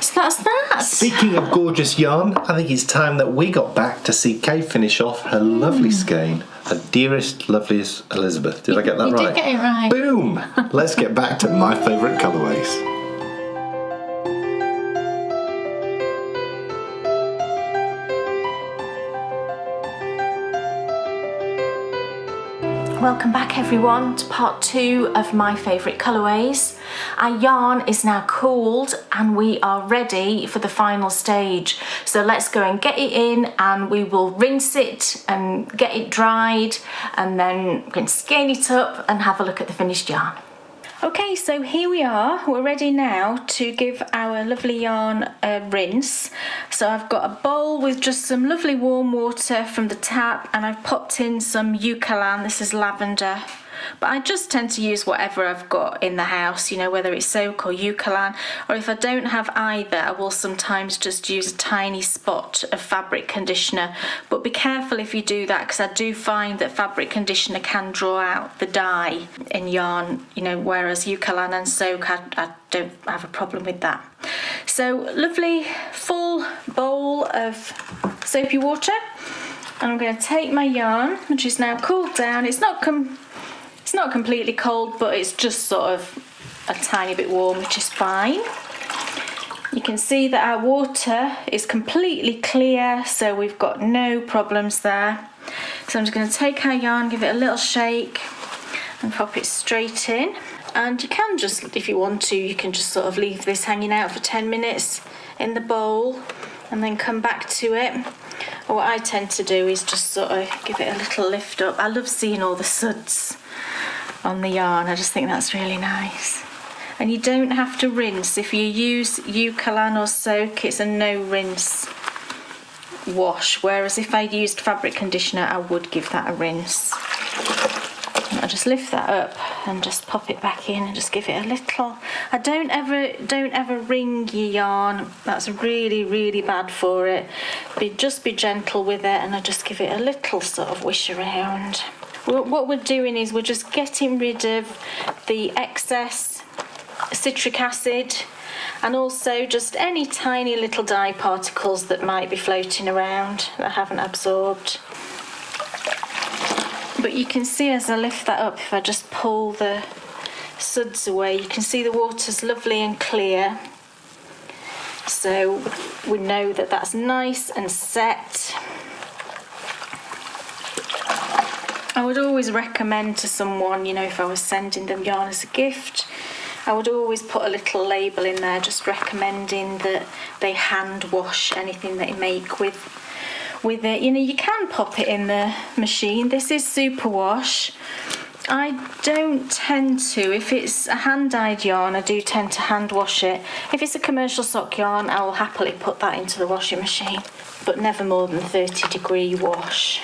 So that's that. Speaking of gorgeous yarn, I think it's time that we got back to see Kay finish off her lovely skein, her Dearest, Loveliest Elizabeth. Did I get that right? You did get it right. Boom! Let's get back to my favourite colourways. Welcome back everyone to part 2 of my favourite colourways. Our yarn is now cooled and we are ready for the final stage. So let's go and get it in and we will rinse it and get it dried and then we can skein it up and have a look at the finished yarn. Okay, so here we are. We're ready now to give our lovely yarn a rinse. So I've got a bowl with just some lovely warm water from the tap and I've popped in some eucalan. This is lavender. But I just tend to use whatever I've got in the house, you know, whether it's soak or eucalan, or if I don't have either, I will sometimes just use a tiny spot of fabric conditioner. But be careful if you do that, because I do find that fabric conditioner can draw out the dye in yarn, you know, whereas eucalan and soak, I don't have a problem with that. So lovely full bowl of soapy water, and I'm going to take my yarn, which is now cooled down. It's not completely cold, but it's just sort of a tiny bit warm, which is fine. You can see that our water is completely clear, so we've got no problems there. So I'm just going to take our yarn, give it a little shake and pop it straight in. And you can just, if you want to, you can just sort of leave this hanging out for 10 minutes in the bowl and then come back to it. Or what I tend to do is just sort of give it a little lift up. I love seeing all the suds on the yarn. I just think that's really nice. And you don't have to rinse. If you use eucalan or soak, it's a no rinse wash, whereas if I used fabric conditioner, I would give that a rinse. And I just lift that up and just pop it back in and just give it a little. I don't ever wring your yarn. That's really bad for it. Just be gentle with it, and I just give it a little sort of wish around. What we're doing is we're just getting rid of the excess citric acid and also just any tiny little dye particles that might be floating around that haven't absorbed. But you can see as I lift that up, if I just pull the suds away, you can see the water's lovely and clear. So we know that that's nice and set. I would always recommend to someone, you know, if I was sending them yarn as a gift, I would always put a little label in there just recommending that they hand wash anything they make with it. You know, you can pop it in the machine. This is superwash. I don't tend to. If it's a hand-dyed yarn, I do tend to hand wash it. If it's a commercial sock yarn, I will happily put that into the washing machine, but never more than 30-degree wash.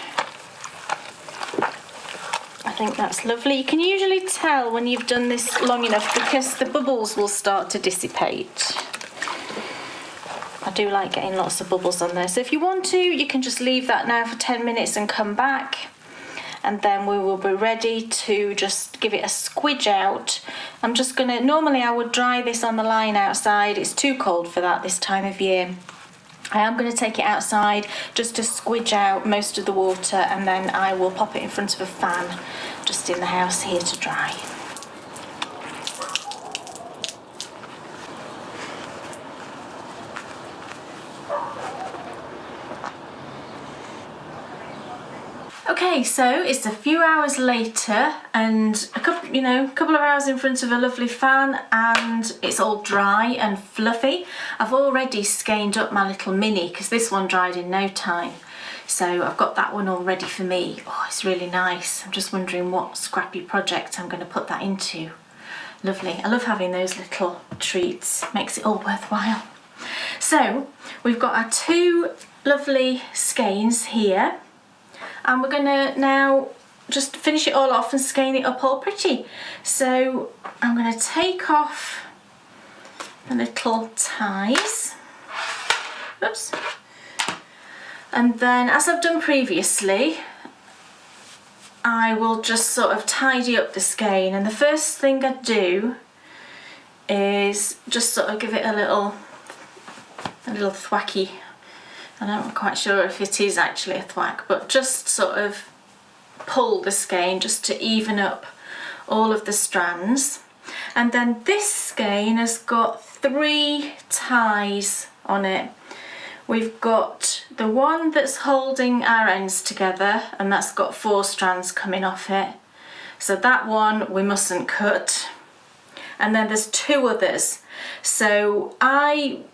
I think that's lovely. You can usually tell when you've done this long enough because the bubbles will start to dissipate. I do like getting lots of bubbles on there. So if you want to, you can just leave that now for 10 minutes and come back. And then we will be ready to just give it a squidge out. I'm just gonna, normally I would dry this on the line outside. It's too cold for that this time of year. I am going to take it outside just to squidge out most of the water, and then I will pop it in front of a fan just in the house here to dry. Okay, so it's a few hours later and a couple of hours in front of a lovely fan, and it's all dry and fluffy. I've already skeined up my little mini because this one dried in no time. So I've got that one all ready for me. Oh, it's really nice. I'm just wondering what scrappy project I'm going to put that into. Lovely. I love having those little treats. Makes it all worthwhile. So we've got our 2 lovely skeins here. And we're going to now just finish it all off and skein it up all pretty. So I'm going to take off the little ties. Oops. And then, as I've done previously, I will just sort of tidy up the skein. And the first thing I do is just sort of give it a little thwacky. I'm not quite sure if it is actually a thwack, but just sort of pull the skein just to even up all of the strands. And then this skein has got 3 ties on it. We've got the one that's holding our ends together, and that's got 4 strands coming off it. So that one we mustn't cut. And then there's 2 others. So I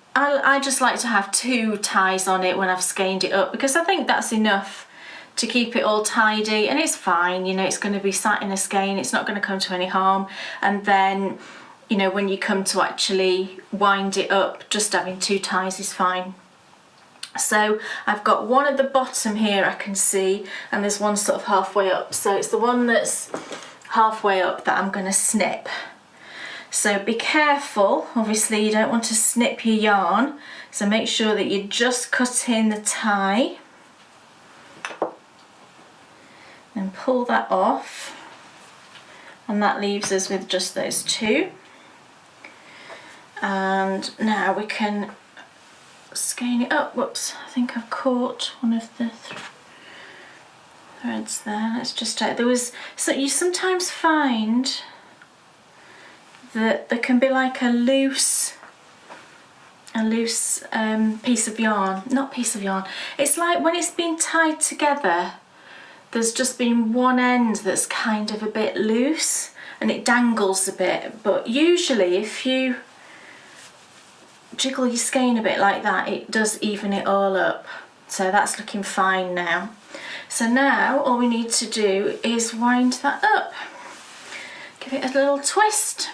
just like to have 2 ties on it when I've skeined it up, because I think that's enough to keep it all tidy, and it's fine, you know, it's going to be sat in a skein, it's not going to come to any harm. And then, you know, when you come to actually wind it up, just having 2 ties is fine. So I've got one at the bottom here I can see, and there's one sort of halfway up. So it's the one that's halfway up that I'm going to snip. So be careful, obviously you don't want to snip your yarn, so make sure that you just cut in the tie and pull that off, and that leaves us with just those 2. And now we can skein it up. Whoops, I think I've caught one of the threads there. Let's just check. So you sometimes find that there can be like a loose piece of yarn. Not piece of yarn. It's like when it's been tied together, there's just been one end that's kind of a bit loose and it dangles a bit. But usually if you jiggle your skein a bit like that, it does even it all up. So that's looking fine now. So now all we need to do is wind that up. Give it a little twist.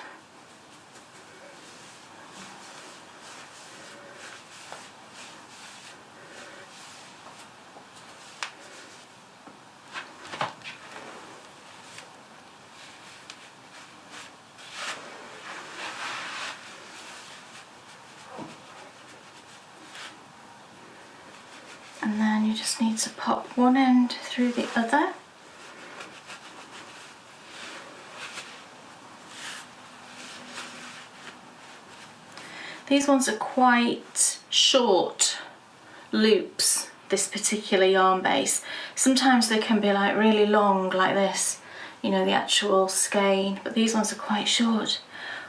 And then you just need to pop one end through the other. These ones are quite short loops, this particular yarn base. Sometimes they can be like really long like this, you know, the actual skein, but these ones are quite short.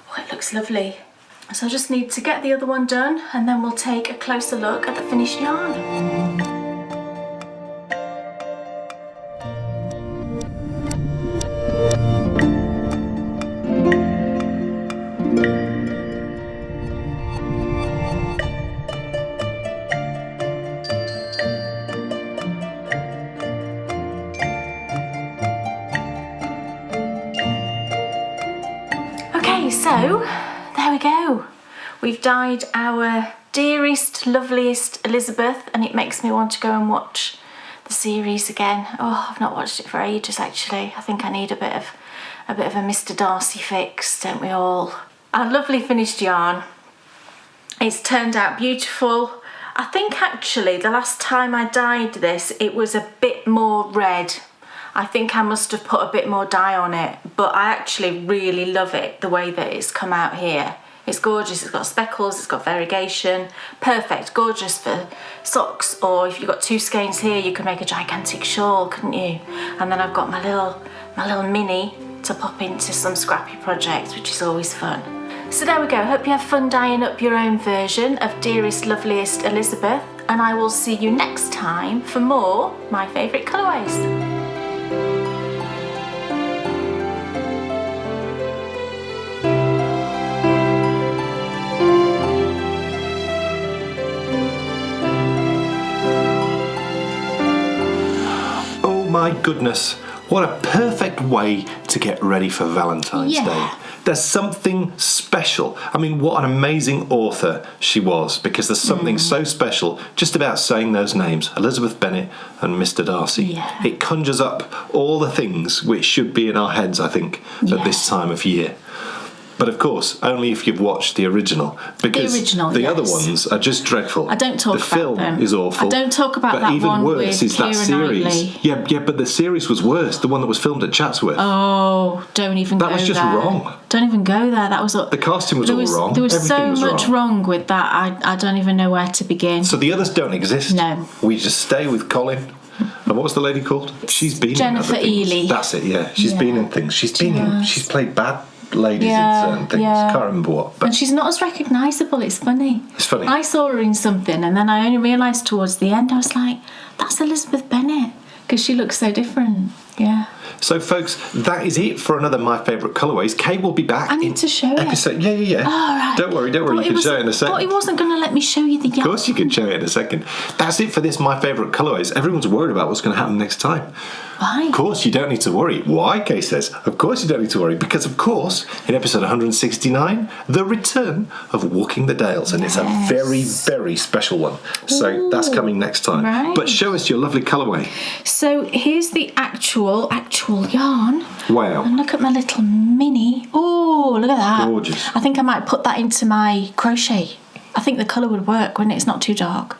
Oh, it looks lovely. So I just need to get the other one done, and then we'll take a closer look at the finished yarn. Okay, so there we go. We've dyed our Dearest, Loveliest Elizabeth, and it makes me want to go and watch the series again. Oh, I've not watched it for ages actually. I think I need a bit of a Mr. Darcy fix, don't we all? Our lovely finished yarn. It's turned out beautiful. I think actually the last time I dyed this, it was a bit more red. I think I must have put a bit more dye on it, but I actually really love it, the way that it's come out here. It's gorgeous, it's got speckles, it's got variegation, perfect, gorgeous for socks, or if you've got 2 skeins here, you could make a gigantic shawl, couldn't you? And then I've got my little mini to pop into some scrappy projects, which is always fun. So there we go, hope you have fun dyeing up your own version of Dearest, Loveliest Elizabeth, and I will see you next time for more My Favourite Colourways. My goodness, what a perfect way to get ready for Valentine's Day. There's something special. I mean, what an amazing author she was, because there's something so special just about saying those names, Elizabeth Bennet and Mr. Darcy. Yeah. It conjures up all the things which should be in our heads, I think, at this time of year. But of course, only if you've watched the original, because the other ones are just dreadful. I don't talk about them. The film is awful. I don't talk about but that even one worse with is that Keira series. Knightley. Yeah, but the series was worse. The one that was filmed at Chatsworth. Oh, don't even go there. That was just wrong. Don't even go there. That was the casting was all wrong. There was Everything so was much wrong with that. I don't even know where to begin. So the others don't exist. No. We just stay with Colin. And what was the lady called? She's been Jennifer in other things. Ely. That's it. Yeah, she's been in things. She's played bad ladies in certain things. Can't remember what. But and she's not as recognisable. It's funny. It's funny. I saw her in something, and then I only realised towards the end. I was like, "That's Elizabeth Bennet," because she looks so different. Yeah. So, folks, that is it for another My Favourite Colourways. Kay will be back. I need to show it. Yeah. Oh, right. Don't worry. You can show it in a second. But he wasn't going to let me show you the yarn. Of course you can show it in a second. That's it for this My Favourite Colourways. Everyone's worried about what's going to happen next time. Why? Of course you don't need to worry. Why, Kay says? Of course you don't need to worry. Because, of course, in episode 169, the return of Walking the Dales. And it's a very, very special one. So that's coming next time. Right. But show us your lovely colourway. So here's the actual yarn. Wow. And look at my little mini. Oh, look at that. Gorgeous. I think I might put that into my crochet. I think the colour would work, wouldn't it? It's not too dark.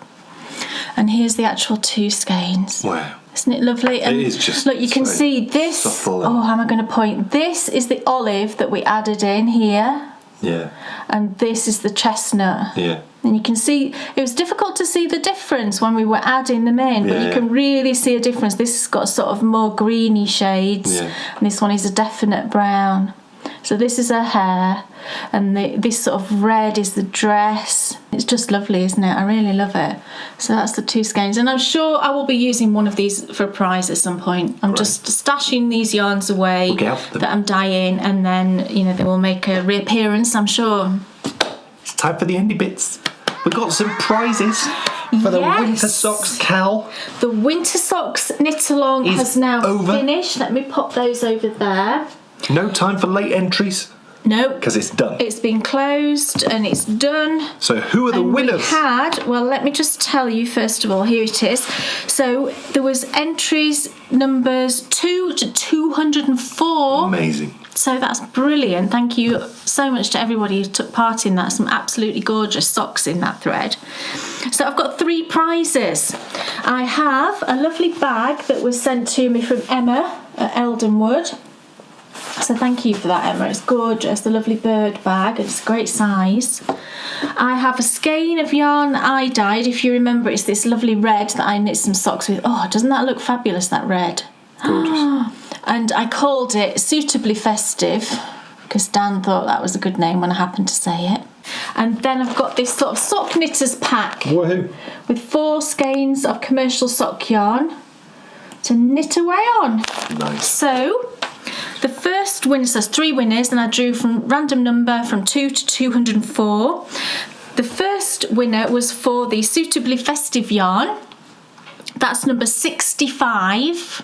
And here's the actual 2 skeins. Wow. Isn't it lovely? And it is just look, you can so see this. subtle. Oh, how am I going to point? This is the olive that we added in here. Yeah. And this is the chestnut. Yeah. And you can see, it was difficult to see the difference when we were adding them in, but you can really see a difference. This has got sort of more greeny shades, and this one is a definite brown. So this is her hair, and this sort of red is the dress. It's just lovely, isn't it? I really love it. So that's the 2 skeins, and I'm sure I will be using one of these for a prize at some point. I'm just stashing these yarns away that I'm dyeing, and then they will make a reappearance, I'm sure. It's time for the Endy Bits. We've got some prizes for the winter socks, Cowl. The winter socks knit along has now finished. Let me pop those over there. No time for late entries? No. Because it's done. It's been closed and it's done. So who are the winners? Well, let me just tell you first of all, here it is. So there was entries numbers 2 to 204. Amazing. So that's brilliant. Thank you so much to everybody who took part in that. Some absolutely gorgeous socks in that thread. So I've got 3 prizes. I have a lovely bag that was sent to me from Emma at Eldenwood. So thank you for that, Emma. It's gorgeous, the lovely bird bag. It's a great size. I have a skein of yarn I dyed. If you remember, it's this lovely red that I knit some socks with. Oh, doesn't that look fabulous, that red? Gorgeous. And I called it Suitably Festive because Dan thought that was a good name when I happened to say it. And then I've got this sort of sock knitters pack. Woohoo. With 4 skeins of commercial sock yarn to knit away on. Nice. So the first winner, so there's 3 winners, and I drew from random number from 2 to 204. The first winner was for the Suitably Festive yarn. That's number 65.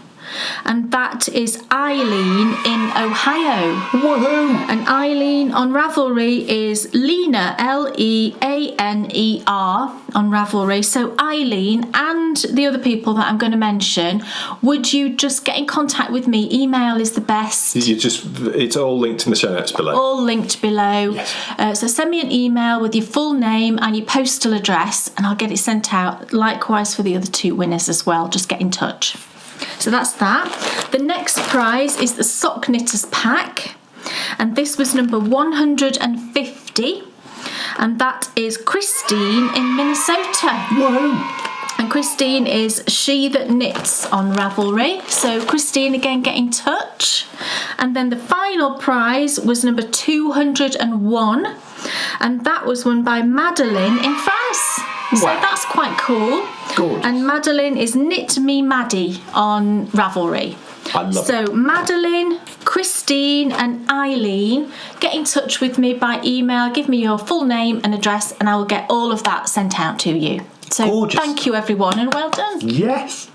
And that is Eileen in Ohio. Woohoo! And Eileen on Ravelry is Lena, Leaner on Ravelry. So Eileen and the other people that I'm going to mention, would you just get in contact with me? Email is the best. It's all linked in the show notes below. All linked below. Yes. So send me an email with your full name and your postal address, and I'll get it sent out. Likewise for the other 2 winners as well. Just get in touch. So that's that. The next prize is the Sock Knitters Pack, and this was number 150, and that is Christine in Minnesota. Whoa! And Christine is She That Knits on Ravelry. So Christine, again, get in touch. And then the final prize was number 201, and that was won by Madeline in France. So that's quite cool. Gorgeous. And Madeline is Knit Me Maddie on Ravelry. I love it. So Madeline, Christine and Eileen, get in touch with me by email. Give me your full name and address and I will get all of that sent out to you. So gorgeous. Thank you everyone and well done. Yes.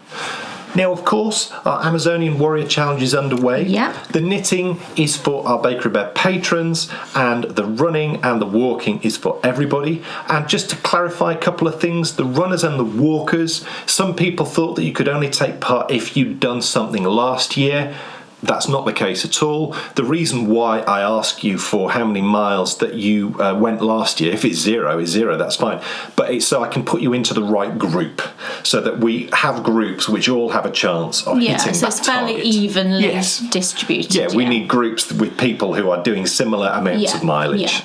Now, of course, our Amazonian Warrior Challenge is underway. Yep. The knitting is for our Bakery Bear patrons, and the running and the walking is for everybody. And just to clarify a couple of things, the runners and the walkers, some people thought that you could only take part if you'd done something last year. That's not the case at all. The reason why I ask you for how many miles that you went last year, if it's 0, it's 0, that's fine. But it's so I can put you into the right group, so that we have groups which all have a chance of hitting that target. Yeah, so it's fairly evenly distributed. Yeah, we need groups with people who are doing similar amounts of mileage.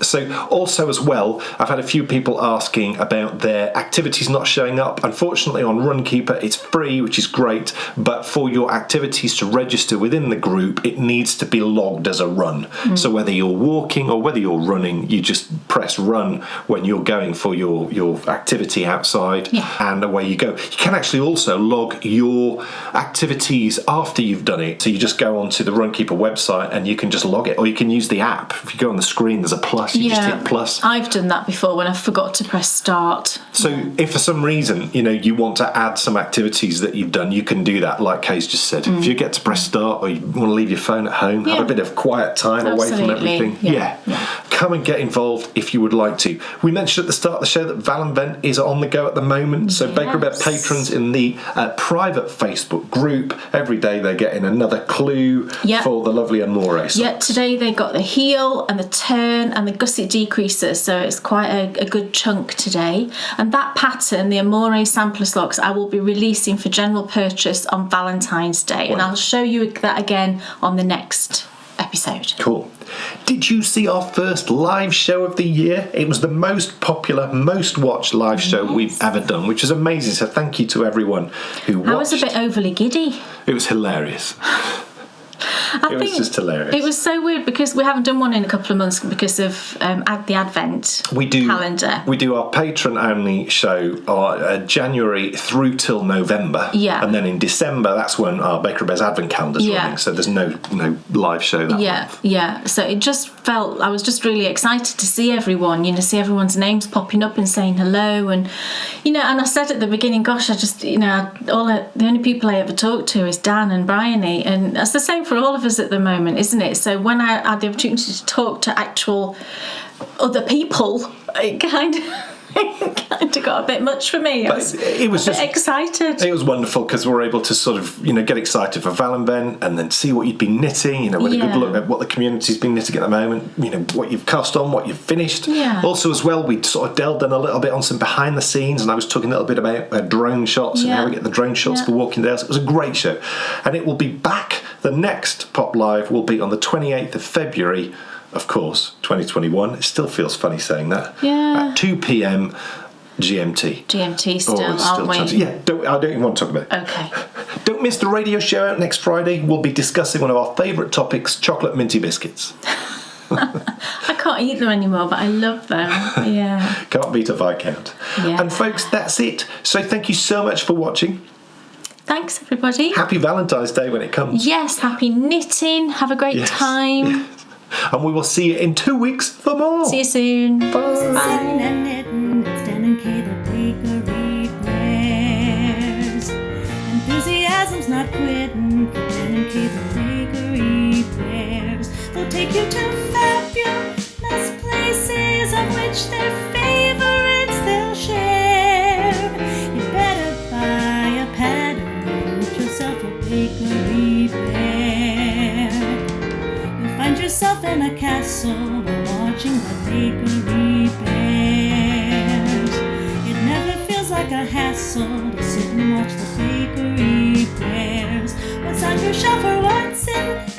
So also as well, I've had a few people asking about their activities not showing up. Unfortunately on Runkeeper it's free, which is great, but for your activities to register register within the group, it needs to be logged as a run. So whether you're walking or whether you're running, you just press run when you're going for your activity outside, and away you go. You can actually also log your activities after you've done it. So you just go onto the Runkeeper website and you can just log it, or you can use the app. If you go on the screen, there's a plus. You just hit plus. I've done that before when I forgot to press start. So if for some reason, you want to add some activities that you've done, you can do that, like Kay's just said. If you get to press start, or you want to leave your phone at home, have a bit of quiet time away from everything. Come and get involved if you would like to. We mentioned at the start of the show that Valenvent is on the go at the moment. So Baker Bed patrons in the private Facebook group, every day they're getting another clue for the lovely Amore socks. Yeah, today they got the heel and the turn and the gusset decreaser, so it's quite a good chunk today. And that pattern, the Amore sampler socks, I will be releasing for general purchase on Valentine's Day. And I'll show you that again on the next episode. Cool. Did you see our first live show of the year? It was the most popular, most watched live show we've ever done, which is amazing. So thank you to everyone who watched. I was a bit overly giddy. It was hilarious. It was just hilarious. It was so weird because we haven't done one in a couple of months because of the Advent calendar. We do our patron-only show January through till November. Yeah. And then in December, that's when our Baker Bears Advent calendar's running. So there's no live show that month. Yeah. So it just felt, I was just really excited to see everyone, see everyone's names popping up and saying hello. And, and I said at the beginning, gosh, I just, the only people I ever talk to is Dan and Bryony. And that's the same for all of us at the moment, isn't it? So when I had the opportunity to talk to actual other people, it kind of got a bit much for me. I was just excited. It was wonderful because we were able to sort of, get excited for Valenvent and then see what you'd been knitting, with a good look at what the community's been knitting at the moment, what you've cast on, what you've finished. Yeah. Also, as well, we'd sort of delved in a little bit on some behind the scenes, and I was talking a little bit about drone shots and how we get the drone shots for Walking Dales. It was a great show. And it will be back. The next Pop Live will be on the 28th of February, of course, 2021. It still feels funny saying that. Yeah. At 2 p.m. GMT. GMT still, aren't we? I don't even want to talk about it. Okay. Don't miss the radio show out next Friday. We'll be discussing one of our favourite topics, chocolate minty biscuits. I can't eat them anymore, but I love them. Yeah. Can't beat a Viscount. Yeah. And folks, that's it. So thank you so much for watching. Thanks, everybody. Happy Valentine's Day when it comes. Yes, happy knitting. Have a great time. Yes. And we will see you in 2 weeks for more. See you soon. Bye. Bye. Enthusiasm's not quitting for Dan and Kay the bakery bears. They'll take you to fabulous places of which they're favorites they'll share. You better buy a pattern and get yourself a bakery bear. You'll find yourself in a castle while watching the bakery bears. It never feels like a hassle to sit and watch the bakery bears. What's on your shelf or what's in